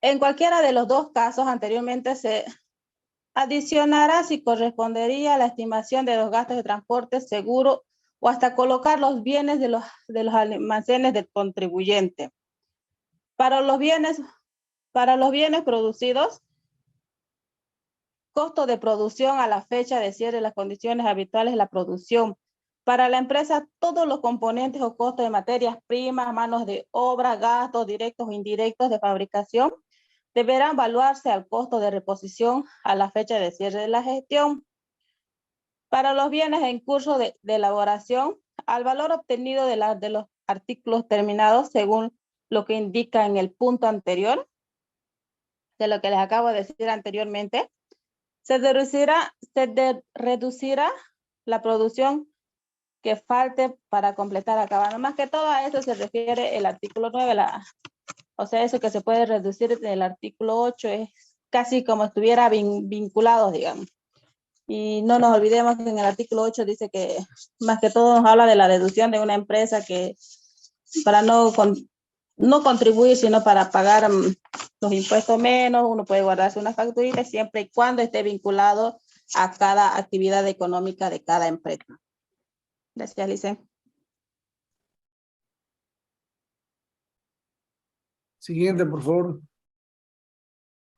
En cualquiera de los dos casos anteriormente se adicionará si correspondería a la estimación de los gastos de transporte, seguro o hasta colocar los bienes de los almacenes del contribuyente. Para los bienes producidos, costo de producción a la fecha de cierre, las condiciones habituales de la producción, Para la empresa, todos los componentes o costos de materias primas, manos de obra, gastos directos o indirectos de fabricación, deberán evaluarse al costo de reposición a la fecha de cierre de la gestión. Para los bienes en curso de elaboración, al valor obtenido de los artículos terminados, según lo que indica en el punto anterior, de lo que les acabo de decir anteriormente, se reducirá la producción que falte para completar acabado. Más que todo a eso se refiere el artículo 9, o sea, eso que se puede reducir del artículo 8 es casi como estuviera vinculados, digamos. Y no nos olvidemos que en el artículo 8 dice que más que todo nos habla de la deducción de una empresa que para no contribuir, sino para pagar los impuestos menos, uno puede guardarse una facturita siempre y cuando esté vinculado a cada actividad económica de cada empresa. Gracias, Lice. Siguiente, por favor.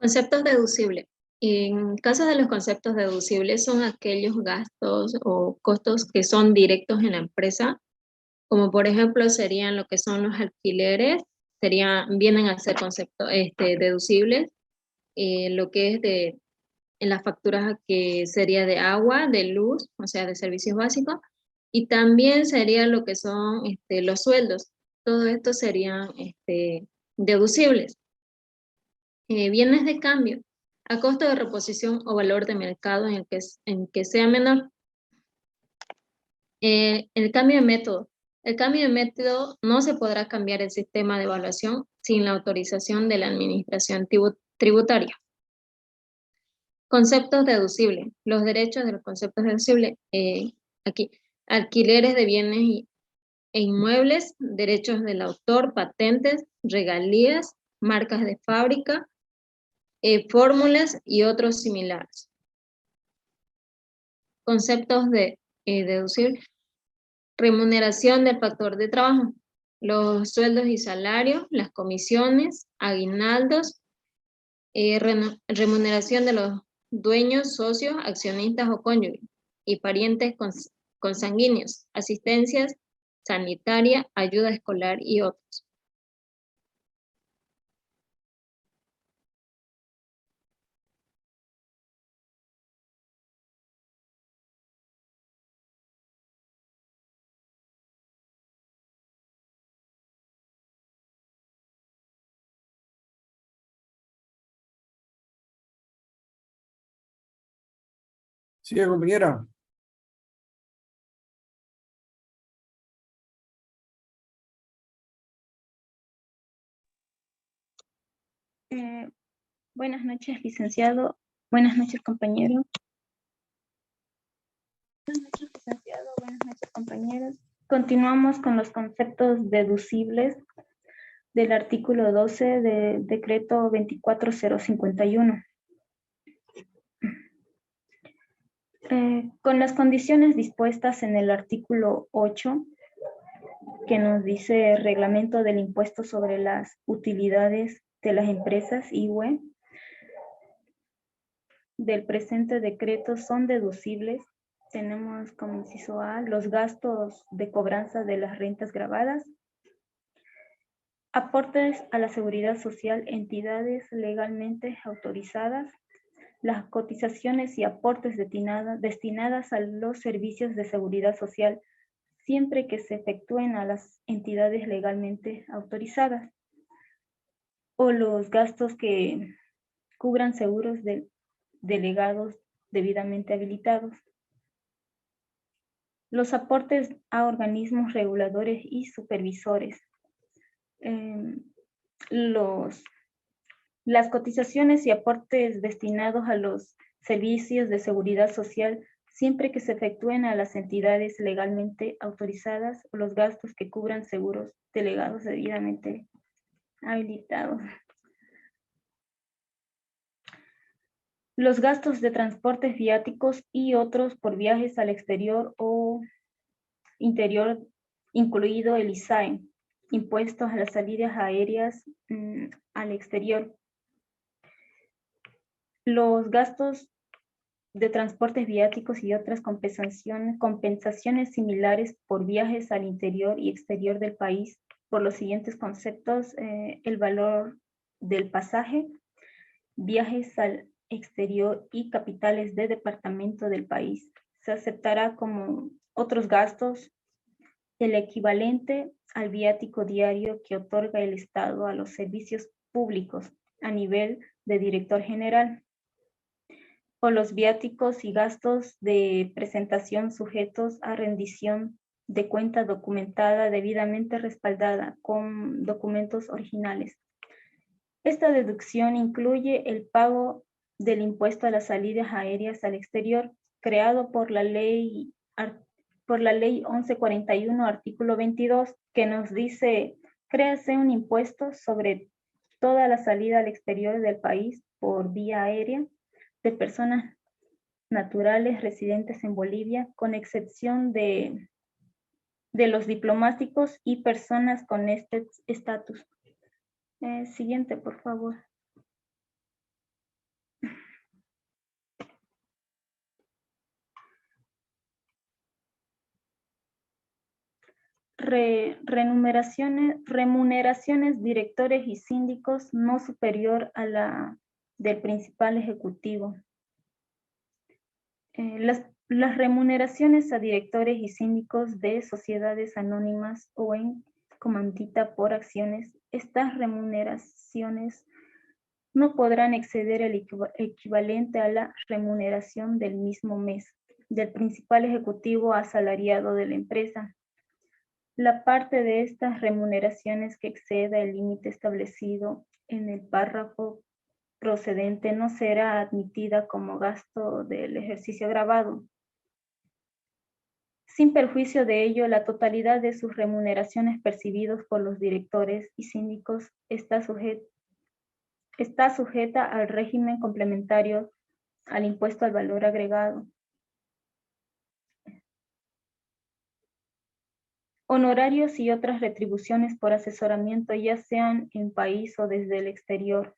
Conceptos deducibles. En caso de los conceptos deducibles son aquellos gastos o costos que son directos en la empresa, como por ejemplo serían lo que son los alquileres, vienen a ser conceptos deducibles, lo que es en las facturas que sería de agua, de luz, o sea, de servicios básicos, y también sería lo que son los sueldos. Todo esto serían deducibles. Bienes de cambio, a costo de reposición o valor de mercado en que sea menor. El cambio de método. El cambio de método no se podrá cambiar el sistema de evaluación sin la autorización de la administración tributaria. Conceptos deducibles. Los derechos de los conceptos deducibles. Aquí, alquileres de bienes e inmuebles, derechos del autor, patentes, regalías, marcas de fábrica, fórmulas y otros similares. Conceptos de deducibles. Remuneración del factor de trabajo. Los sueldos y salarios, las comisiones, aguinaldos, remuneración de los dueños, socios, accionistas o cónyuges y parientes consanguíneos, asistencias sanitaria, ayuda escolar y otros. Sí, compañera. Buenas noches, licenciado. Buenas noches, compañero. Buenas noches, licenciado. Buenas noches, compañeros. Continuamos con los conceptos deducibles del artículo 12 del decreto 24051. Con las condiciones dispuestas en el artículo 8, que nos dice reglamento del impuesto sobre las utilidades de las empresas IUE, del presente decreto son deducibles. Tenemos como inciso A los gastos de cobranza de las rentas grabadas, aportes a la seguridad social, entidades legalmente autorizadas, las cotizaciones y aportes destinadas a los servicios de seguridad social, siempre que se efectúen a las entidades legalmente autorizadas, o los gastos que cubran seguros de delegados debidamente habilitados. Los aportes a organismos reguladores y supervisores. Las cotizaciones y aportes destinados a los servicios de seguridad social, siempre que se efectúen a las entidades legalmente autorizadas, o los gastos que cubran seguros delegados debidamente habilitados. Los gastos de transportes viáticos y otros por viajes al exterior o interior, incluido el ISAE, impuestos a las salidas aéreas al exterior. Los gastos de transportes viáticos y otras compensaciones similares por viajes al interior y exterior del país por los siguientes conceptos: el valor del pasaje, viajes al exterior y capitales de departamento del país. Se aceptará como otros gastos el equivalente al viático diario que otorga el Estado a los servicios públicos a nivel de director general, o los viáticos y gastos de presentación sujetos a rendición de cuenta documentada debidamente respaldada con documentos originales. Esta deducción incluye el pago del impuesto a las salidas aéreas al exterior, creado por la ley 1141, artículo 22, que nos dice: créase un impuesto sobre toda la salida al exterior del país por vía aérea de personas naturales residentes en Bolivia, con excepción de los diplomáticos y personas con este estatus. Siguiente, por favor. Remuneraciones directores y síndicos no superior a la del principal ejecutivo. Las remuneraciones a directores y síndicos de sociedades anónimas o en comandita por acciones, estas remuneraciones no podrán exceder el equivalente a la remuneración del mismo mes del principal ejecutivo asalariado de la empresa. La parte de estas remuneraciones que exceda el límite establecido en el párrafo procedente no será admitida como gasto del ejercicio gravado. Sin perjuicio de ello, la totalidad de sus remuneraciones percibidos por los directores y síndicos está sujeta al régimen complementario al impuesto al valor agregado. Honorarios y otras retribuciones por asesoramiento, ya sean en país o desde el exterior.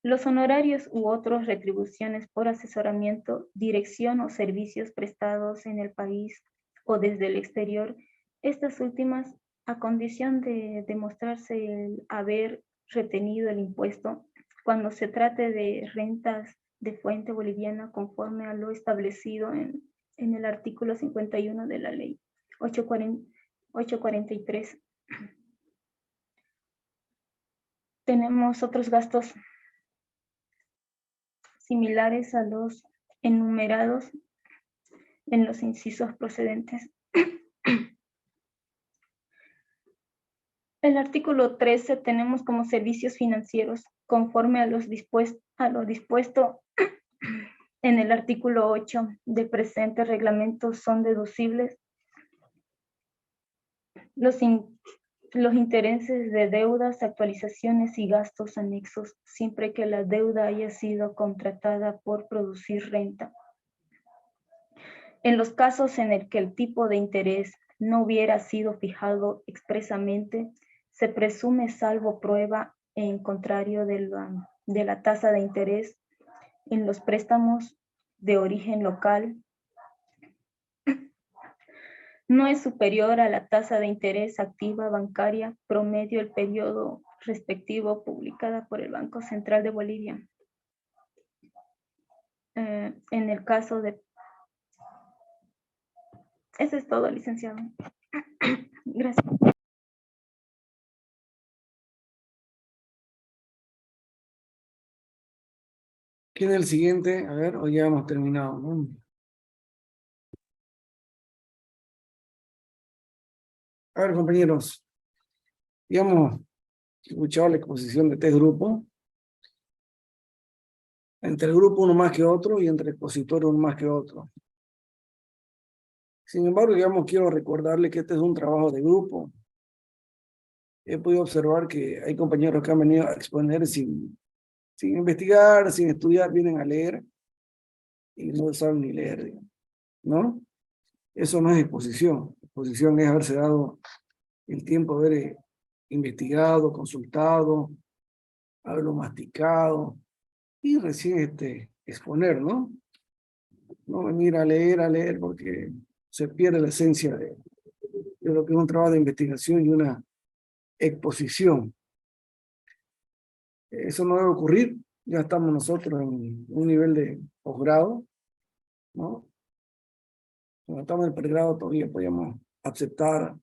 Los honorarios u otras retribuciones por asesoramiento, dirección o servicios prestados en el país o desde el exterior, estas últimas a condición de demostrarse el haber retenido el impuesto cuando se trate de rentas de fuente boliviana conforme a lo establecido en el artículo 51 de la ley 843. Tenemos otros gastos similares a los enumerados en los incisos procedentes. El artículo 13 tenemos como servicios financieros, conforme a lo dispuesto en el artículo 8 del presente reglamento, son deducibles los intereses de deudas, actualizaciones y gastos anexos, siempre que la deuda haya sido contratada por producir renta. En los casos en el que el tipo de interés no hubiera sido fijado expresamente, se presume, salvo prueba en contrario de la tasa de interés en los préstamos de origen local, no es superior a la tasa de interés activa bancaria promedio el periodo respectivo publicada por el Banco Central de Bolivia. En el caso de... Eso es todo, licenciado. Gracias. ¿Quién es el siguiente? A ver, hoy ya hemos terminado, ¿no? A ver, compañeros, ya hemos escuchado la exposición de este grupo. Entre el grupo uno más que otro y entre expositores uno más que otro. Sin embargo, digamos, quiero recordarle que este es un trabajo de grupo. He podido observar que hay compañeros que han venido a exponer sin investigar, sin estudiar, vienen a leer y no saben ni leer, digamos, ¿no? Eso no es exposición. Exposición es haberse dado el tiempo de haber investigado, consultado, haberlo masticado y recién exponer, ¿no? No venir a leer, porque se pierde la esencia de lo que es un trabajo de investigación y una exposición. Eso no debe ocurrir. Ya estamos nosotros en un nivel de posgrado, ¿no? Cuando estamos en el pregrado todavía podíamos aceptar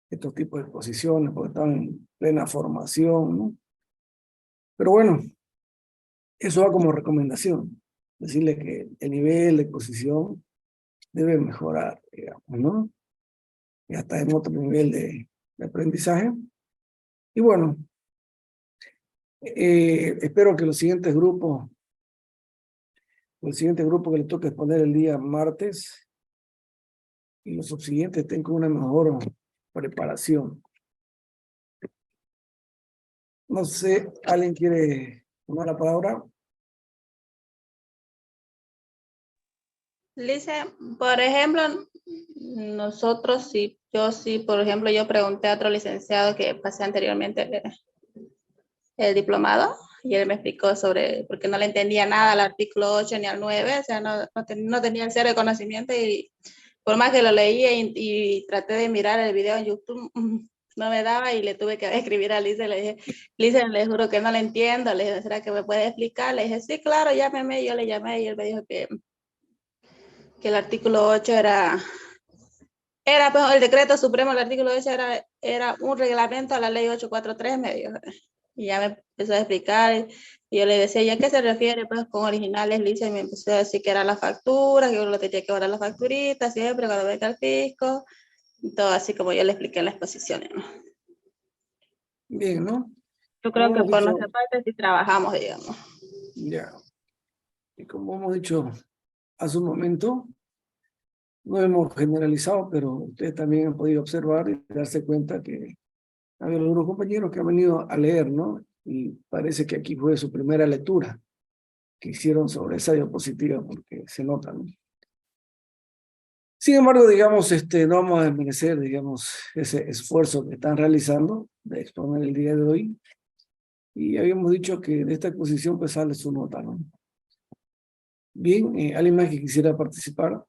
estos tipos de exposiciones porque están en plena formación, ¿no? Pero bueno, eso va como recomendación. Decirle que el nivel de exposición debe mejorar, digamos, ¿no? Ya está en otro nivel de aprendizaje. Y bueno, espero que los siguientes grupos, el siguiente grupo que le toque exponer el día martes y los subsiguientes estén con una mejor preparación. No sé, ¿alguien quiere tomar la palabra? Lice, por ejemplo, nosotros sí, por ejemplo, yo pregunté a otro licenciado que pasé anteriormente el diplomado y él me explicó sobre, porque no le entendía nada al artículo 8 ni al 9, o sea, no tenía el cero de conocimiento y por más que lo leía y traté de mirar el video en YouTube, no me daba y le tuve que escribir a Lice, le dije, Lice, le juro que no le entiendo, le dije, ¿será que me puede explicar? Le dije, sí, claro, llámeme, yo le llamé y él me dijo que el artículo 8 era pues, el decreto supremo, el artículo 8 era un reglamento a la ley 843, me dijo. Y ya me empezó a explicar, y yo le decía, ¿y a qué se refiere pues con originales, Lisa? Y me empezó a decir que era la factura, que yo lo tenía que guardar la facturita siempre cuando venga el fisco, y todo así como yo le expliqué en las exposiciones, ¿no? Bien, ¿no? Yo creo Como que hemos por dicho, nuestra parte sí trabajamos, digamos. ya, y como hemos dicho hace un momento, no hemos generalizado, pero ustedes también han podido observar y darse cuenta que hay algunos compañeros que han venido a leer, ¿no? Y parece que aquí fue su primera lectura que hicieron sobre esa diapositiva, porque se nota, ¿no? Sin embargo, digamos, no vamos a desmerecer, digamos, ese esfuerzo que están realizando de exponer el día de hoy. Y habíamos dicho que de esta exposición pues sale su nota, ¿no? Bien, ¿alguien más que quisiera participar?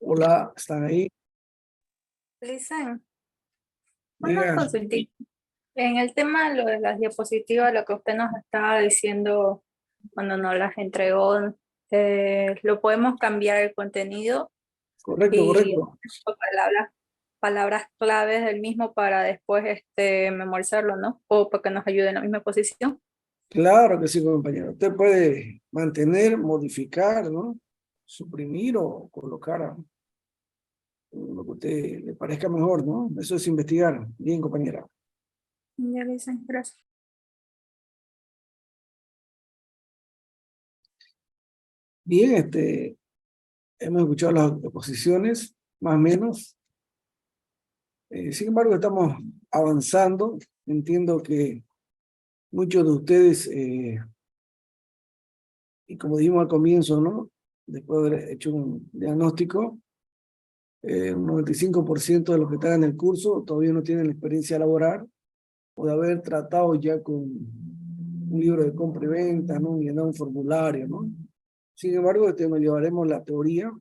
Hola, ¿están ahí? Listen, una Diga. consultita. En el tema de lo de las diapositivas, lo que usted nos estaba diciendo cuando nos las entregó, lo podemos cambiar el contenido Correcto, y correcto. palabras claves del mismo para después memorizarlo, ¿no? O para que nos ayude en la misma posición. Claro que sí, compañero. Usted puede mantener, modificar, ¿no? Suprimir o colocar lo que a usted le parezca mejor, ¿no? Eso es investigar. Bien, compañera. Ya dicen, gracias. Bien, hemos escuchado las exposiciones, más o menos. Sin embargo, estamos avanzando. Entiendo que muchos de ustedes, y como dijimos al comienzo, ¿no? Después de haber hecho un diagnóstico, un 95% de los que están en el curso todavía no tienen la experiencia laboral o de haber tratado ya con un libro de compra y venta, ¿no? Llenar un formulario, ¿no? Sin embargo, nos llevaremos la teoría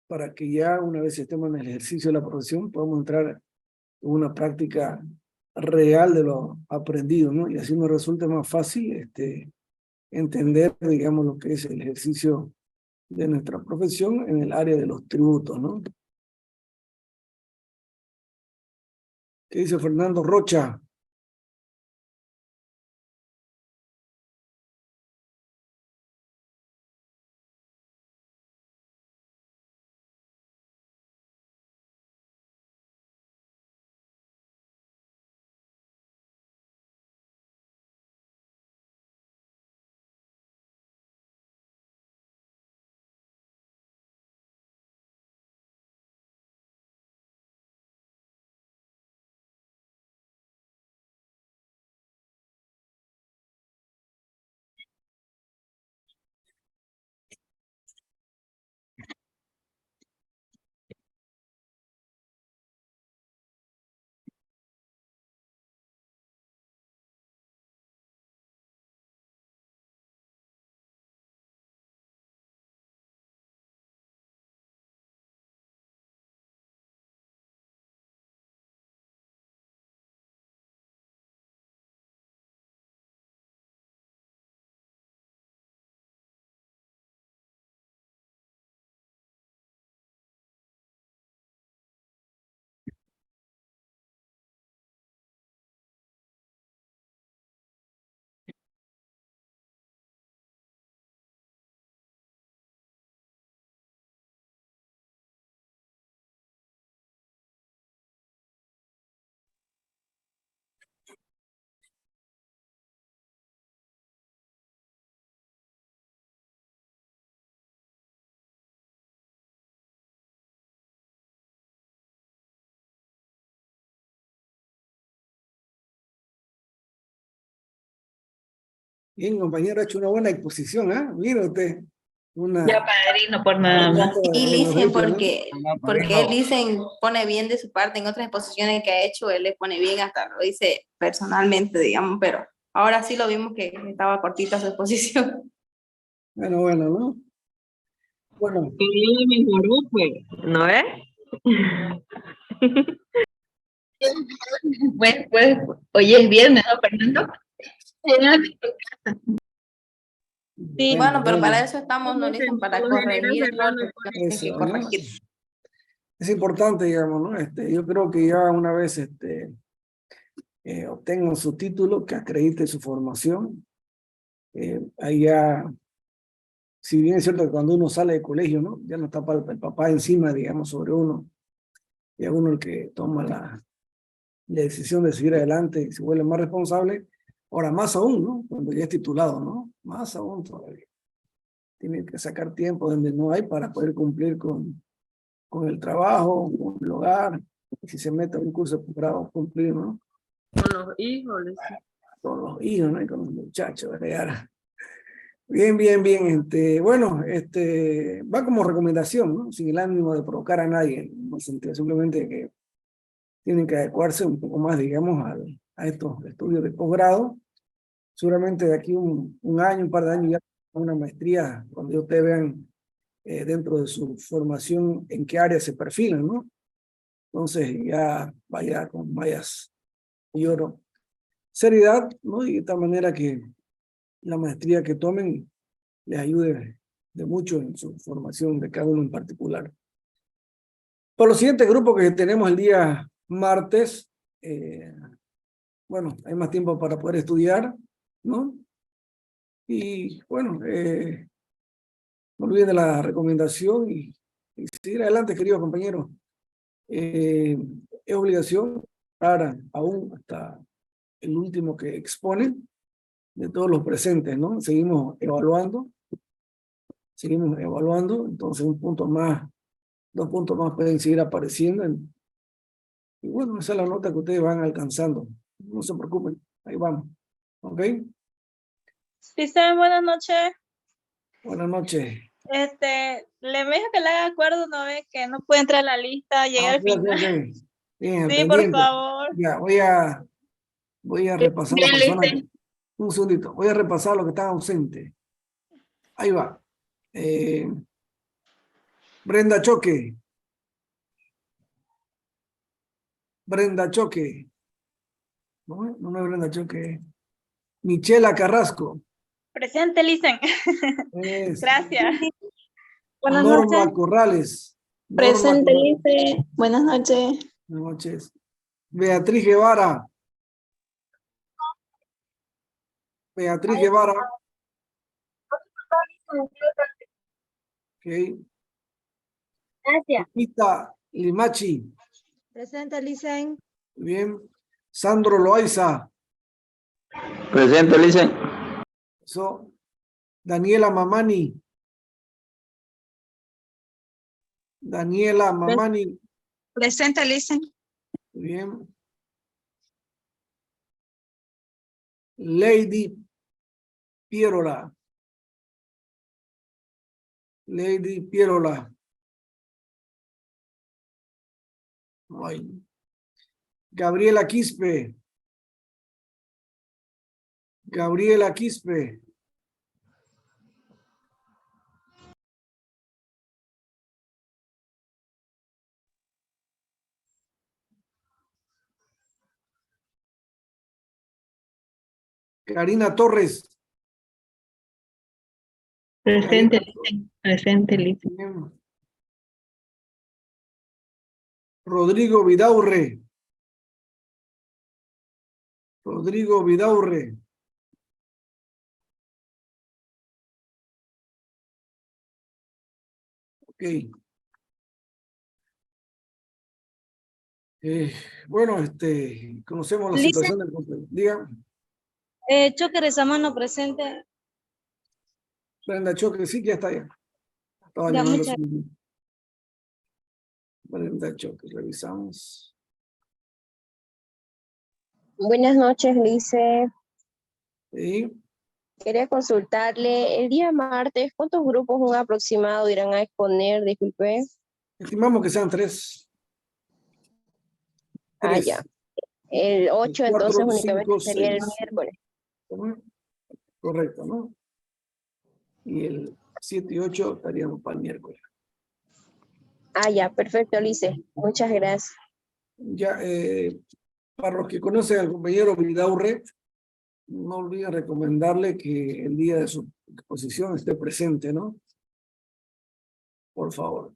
para que ya una vez estemos en el ejercicio de la profesión podamos entrar en una práctica real de lo aprendido, ¿no? Y así nos resulta más fácil entender, digamos, lo que es el ejercicio de nuestra profesión en el área de los tributos, ¿no? ¿Qué dice Fernando Rocha? Bien, compañero, ha hecho una buena exposición, ¿ah? Mira usted. Una... Ya, padrino, por nada más. Y dicen porque él Padrino. dicen, pone bien de su parte en otras exposiciones que ha hecho, él le pone bien, hasta lo dice personalmente, digamos, pero ahora sí lo vimos que estaba cortita su exposición. Bueno, ¿no? Bueno. Que él mejoró, pues, ¿no es? Pues, hoy es viernes, ¿no, Fernando? Sí, bueno, pero para eso estamos, nos dicen, para corregir errores que tienen que Eso, ¿no? corregir. Es importante, digamos, ¿no? Yo creo que ya una vez obtengan su título, que acredite su formación, ahí ya, si bien es cierto que cuando uno sale de colegio, ¿no? Ya no está el papá encima, digamos, sobre uno, y es uno el que toma la decisión de seguir adelante y se vuelve más responsable. Ahora, más aún, ¿no? Cuando ya es titulado, ¿no? Más aún todavía. Tiene que sacar tiempo donde no hay para poder cumplir con el trabajo, con el hogar, y si se mete a un curso de posgrado, cumplir, ¿no? Con los hijos. Con los hijos, ¿no? Y con los muchachos, ¿verdad? Bien. Bueno, va como recomendación, ¿no? Sin el ánimo de provocar a nadie, no sentido, simplemente que tienen que adecuarse un poco más, digamos, a estos estudios de posgrado. Seguramente de aquí un año, un par de años ya una maestría, cuando ustedes vean dentro de su formación en qué área se perfilan, ¿no? Entonces ya vaya con mayor seriedad, ¿no? Y de tal manera que la maestría que tomen les ayude de mucho en su formación de cada uno en particular. Por los siguientes grupos que tenemos el día martes, bueno, hay más tiempo para poder estudiar, ¿no? Y bueno, no olviden de la recomendación y seguir adelante, queridos compañeros. Es obligación para aún hasta el último que expone de todos los presentes, ¿no? Seguimos evaluando, entonces un punto más, 2 puntos más pueden seguir apareciendo. Y bueno, esa es la nota que ustedes van alcanzando. No se preocupen, ahí vamos. ¿Ok? Dicen buenas noches. Buenas noches. Le me dijo que le haga acuerdo, no ve que no puede entrar a la lista, llega al final. Okay. Bien, Sí, pendiente. por favor. Ya, voy a repasar las personas. Un segundito, voy a repasar lo que están ausentes. Ahí va. Brenda Choque. No es Brenda Choque. Michela Carrasco. Presente, Licen. Gracias. Buenas Norma noches. Corrales. Presente, Lice. Buenas noches. Buenas noches. Beatriz Guevara. Ok. Gracias. Pita Limachi. Presente, Licen. Bien. Sandro Loaiza. Presente, Licen. Eso. Daniela Mamani. Presente, Licen. Bien. Lady Pierola. Ay. Gabriela Quispe. Karina Torres. Presente, Licen. Bien. Rodrigo Vidaurre. Ok. Bueno, conocemos la situación del compañero. Diga. Choque Rezamano, presente. Brenda Choque, sí, ya está allá. Estaba Ya, llamando muchas. Brenda Choque, revisamos. Buenas noches, Lice. Sí. Quería consultarle, el día martes, ¿cuántos grupos un aproximado irán a exponer? Disculpe. Estimamos que sean 3. Ah, ya. El 8 entonces 4, únicamente 5, sería el 6. miércoles. Correcto, ¿no? Y el 7 y 8 estaríamos para el miércoles. Ah, ya, perfecto, Lice. Muchas gracias. Ya, para los que conocen al compañero Vidaurre, no olviden recomendarle que el día de su exposición esté presente, ¿no? Por favor,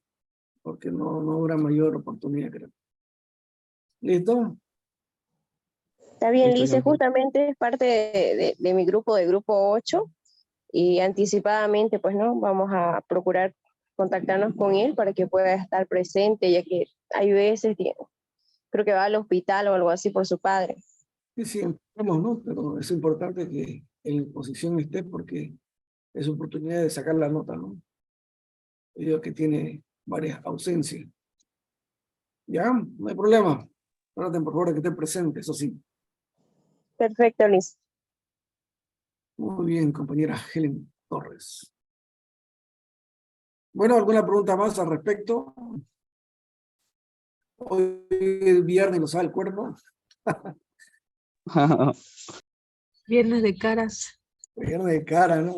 porque no habrá mayor oportunidad, creo. ¿Listo? Está bien, Listo, Lice, ya. justamente es parte de mi grupo, de grupo 8, y anticipadamente, pues, ¿no? Vamos a procurar contactarnos con él para que pueda estar presente, ya que hay veces, creo que va al hospital o algo así por su padre. Sí, entramos, ¿no? Pero es importante que en la exposición esté porque es oportunidad de sacar la nota, ¿no? Debido a que tiene varias ausencias. Ya, no hay problema. Traten por favor de que esté presente, eso sí. Perfecto, Liz. Muy bien, compañera Helen Torres. Bueno, ¿alguna pregunta más al respecto? Hoy es viernes y lo sabe el cuerpo. Viernes de caras. Viernes de cara, ¿no?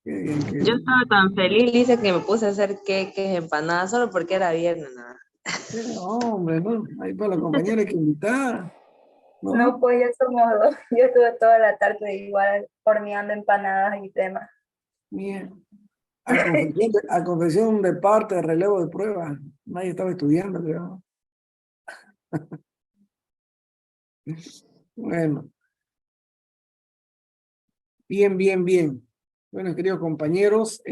Yo estaba tan feliz, Lisa, que me puse a hacer queques, empanadas, solo porque era viernes, nada. Hombre, ¿no? Ahí para la compañera hay que invitar. ¿No? No, pues yo somos dos. Yo estuve toda la tarde igual horneando empanadas y demás. Bien. A confesión de parte de relevo de pruebas. Nadie estaba estudiando, creo. Bueno. Bien. Bueno, queridos compañeros,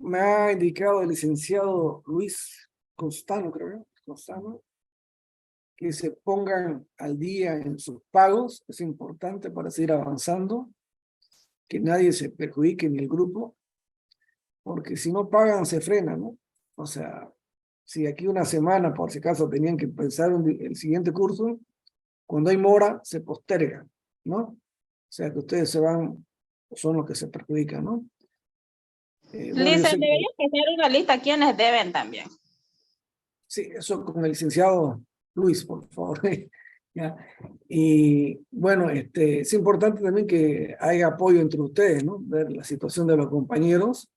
me ha indicado el licenciado Luis Costano, creo, Costano, que se pongan al día en sus pagos. Es importante para seguir avanzando, que nadie se perjudique en el grupo, porque si no pagan se frena, ¿no? O sea, si aquí una semana, por si acaso, tenían que empezar el siguiente curso, cuando hay mora, se posterga, ¿no? O sea, que ustedes se van, son los que se perjudican, ¿no? Bueno, Lisa, deberías hacer una lista quienes deben también. Sí, eso con el licenciado Luis, por favor. ¿Ya? Y bueno, es importante también que haya apoyo entre ustedes, ¿no? Ver la situación de los compañeros.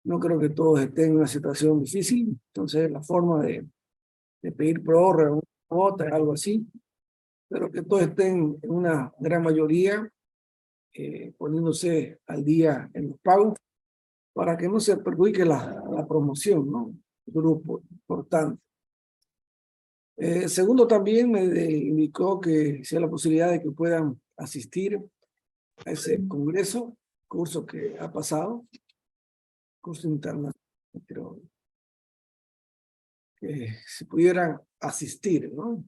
No creo que todos estén en una situación difícil, entonces la forma de pedir prórroga, una cuota, algo así, pero que todos estén en una gran mayoría poniéndose al día en los pagos para que no se perjudique la promoción, ¿no? Grupo importante. Segundo, también me indicó que sea la posibilidad de que puedan asistir a ese congreso, curso que ha pasado, curso internacional, pero que se pudieran asistir, ¿no?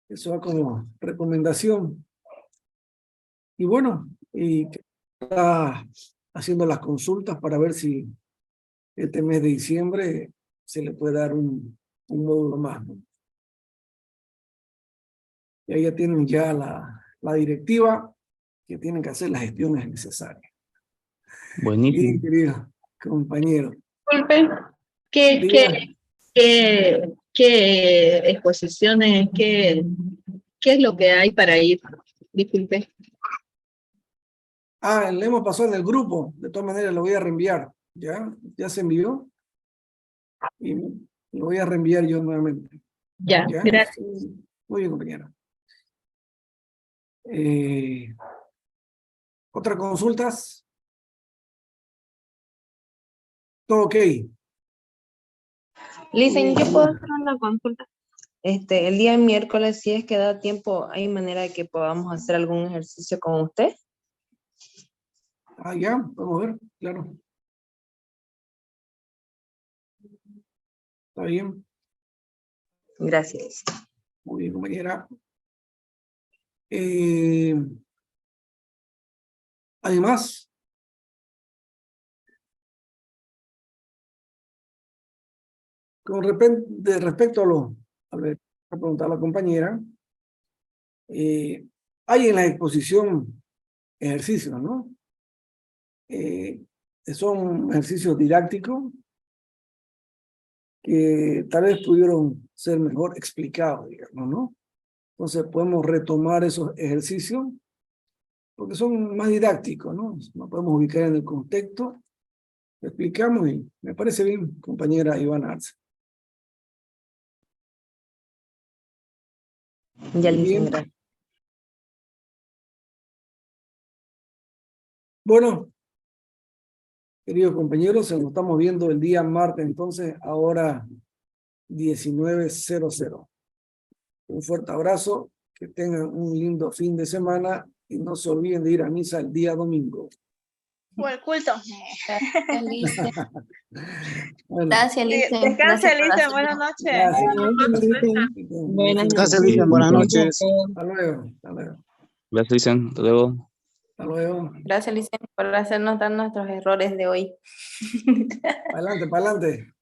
Eso va como recomendación. Y bueno, y que está haciendo las consultas para ver si este mes de diciembre se le puede dar un módulo más, ¿no? Y ahí ya tienen ya la directiva que tienen que hacer las gestiones necesarias. Buenísimo. Bien, querido compañero. Disculpe, ¿qué exposiciones, qué es lo que hay para ir? Disculpe. Le hemos pasado en el grupo, de todas maneras lo voy a reenviar, ¿ya se envió? Y lo voy a reenviar yo nuevamente. Ya, gracias. Muy bien, compañera. ¿Otras consultas? ¿Todo ok? Listen, yo puedo hacer una consulta. El día miércoles, si es que da tiempo, ¿hay manera de que podamos hacer algún ejercicio con usted? Ya, vamos a ver, claro. Está bien. Gracias. Muy bien, compañera. Además, respecto a lo, a ver, a preguntar a la compañera, Hay en la exposición ejercicios, ¿no? Son ejercicios didácticos que tal vez pudieron ser mejor explicados, digamos, ¿no? Entonces podemos retomar esos ejercicios porque son más didácticos, ¿no? Nos podemos ubicar en el contexto, lo explicamos y me parece bien, compañera Ivana Arce. Ya, Bien. gracias. Bueno, queridos compañeros, nos estamos viendo el día martes, entonces, ahora 19:00. Un fuerte abrazo, que tengan un lindo fin de semana y no se olviden de ir a misa el día domingo. O el culto. Bueno, Gracias, Licen. Descanse, Gracias por Licen. hacernos. Buenas noches. gracias. Buenas Gracias, noches. Lisa. Buenas noches. Hasta luego, hasta luego. Gracias, Lisa. Hasta luego. Hasta luego. Gracias, Licen, por hacernos dar nuestros errores de hoy. Para adelante, para adelante.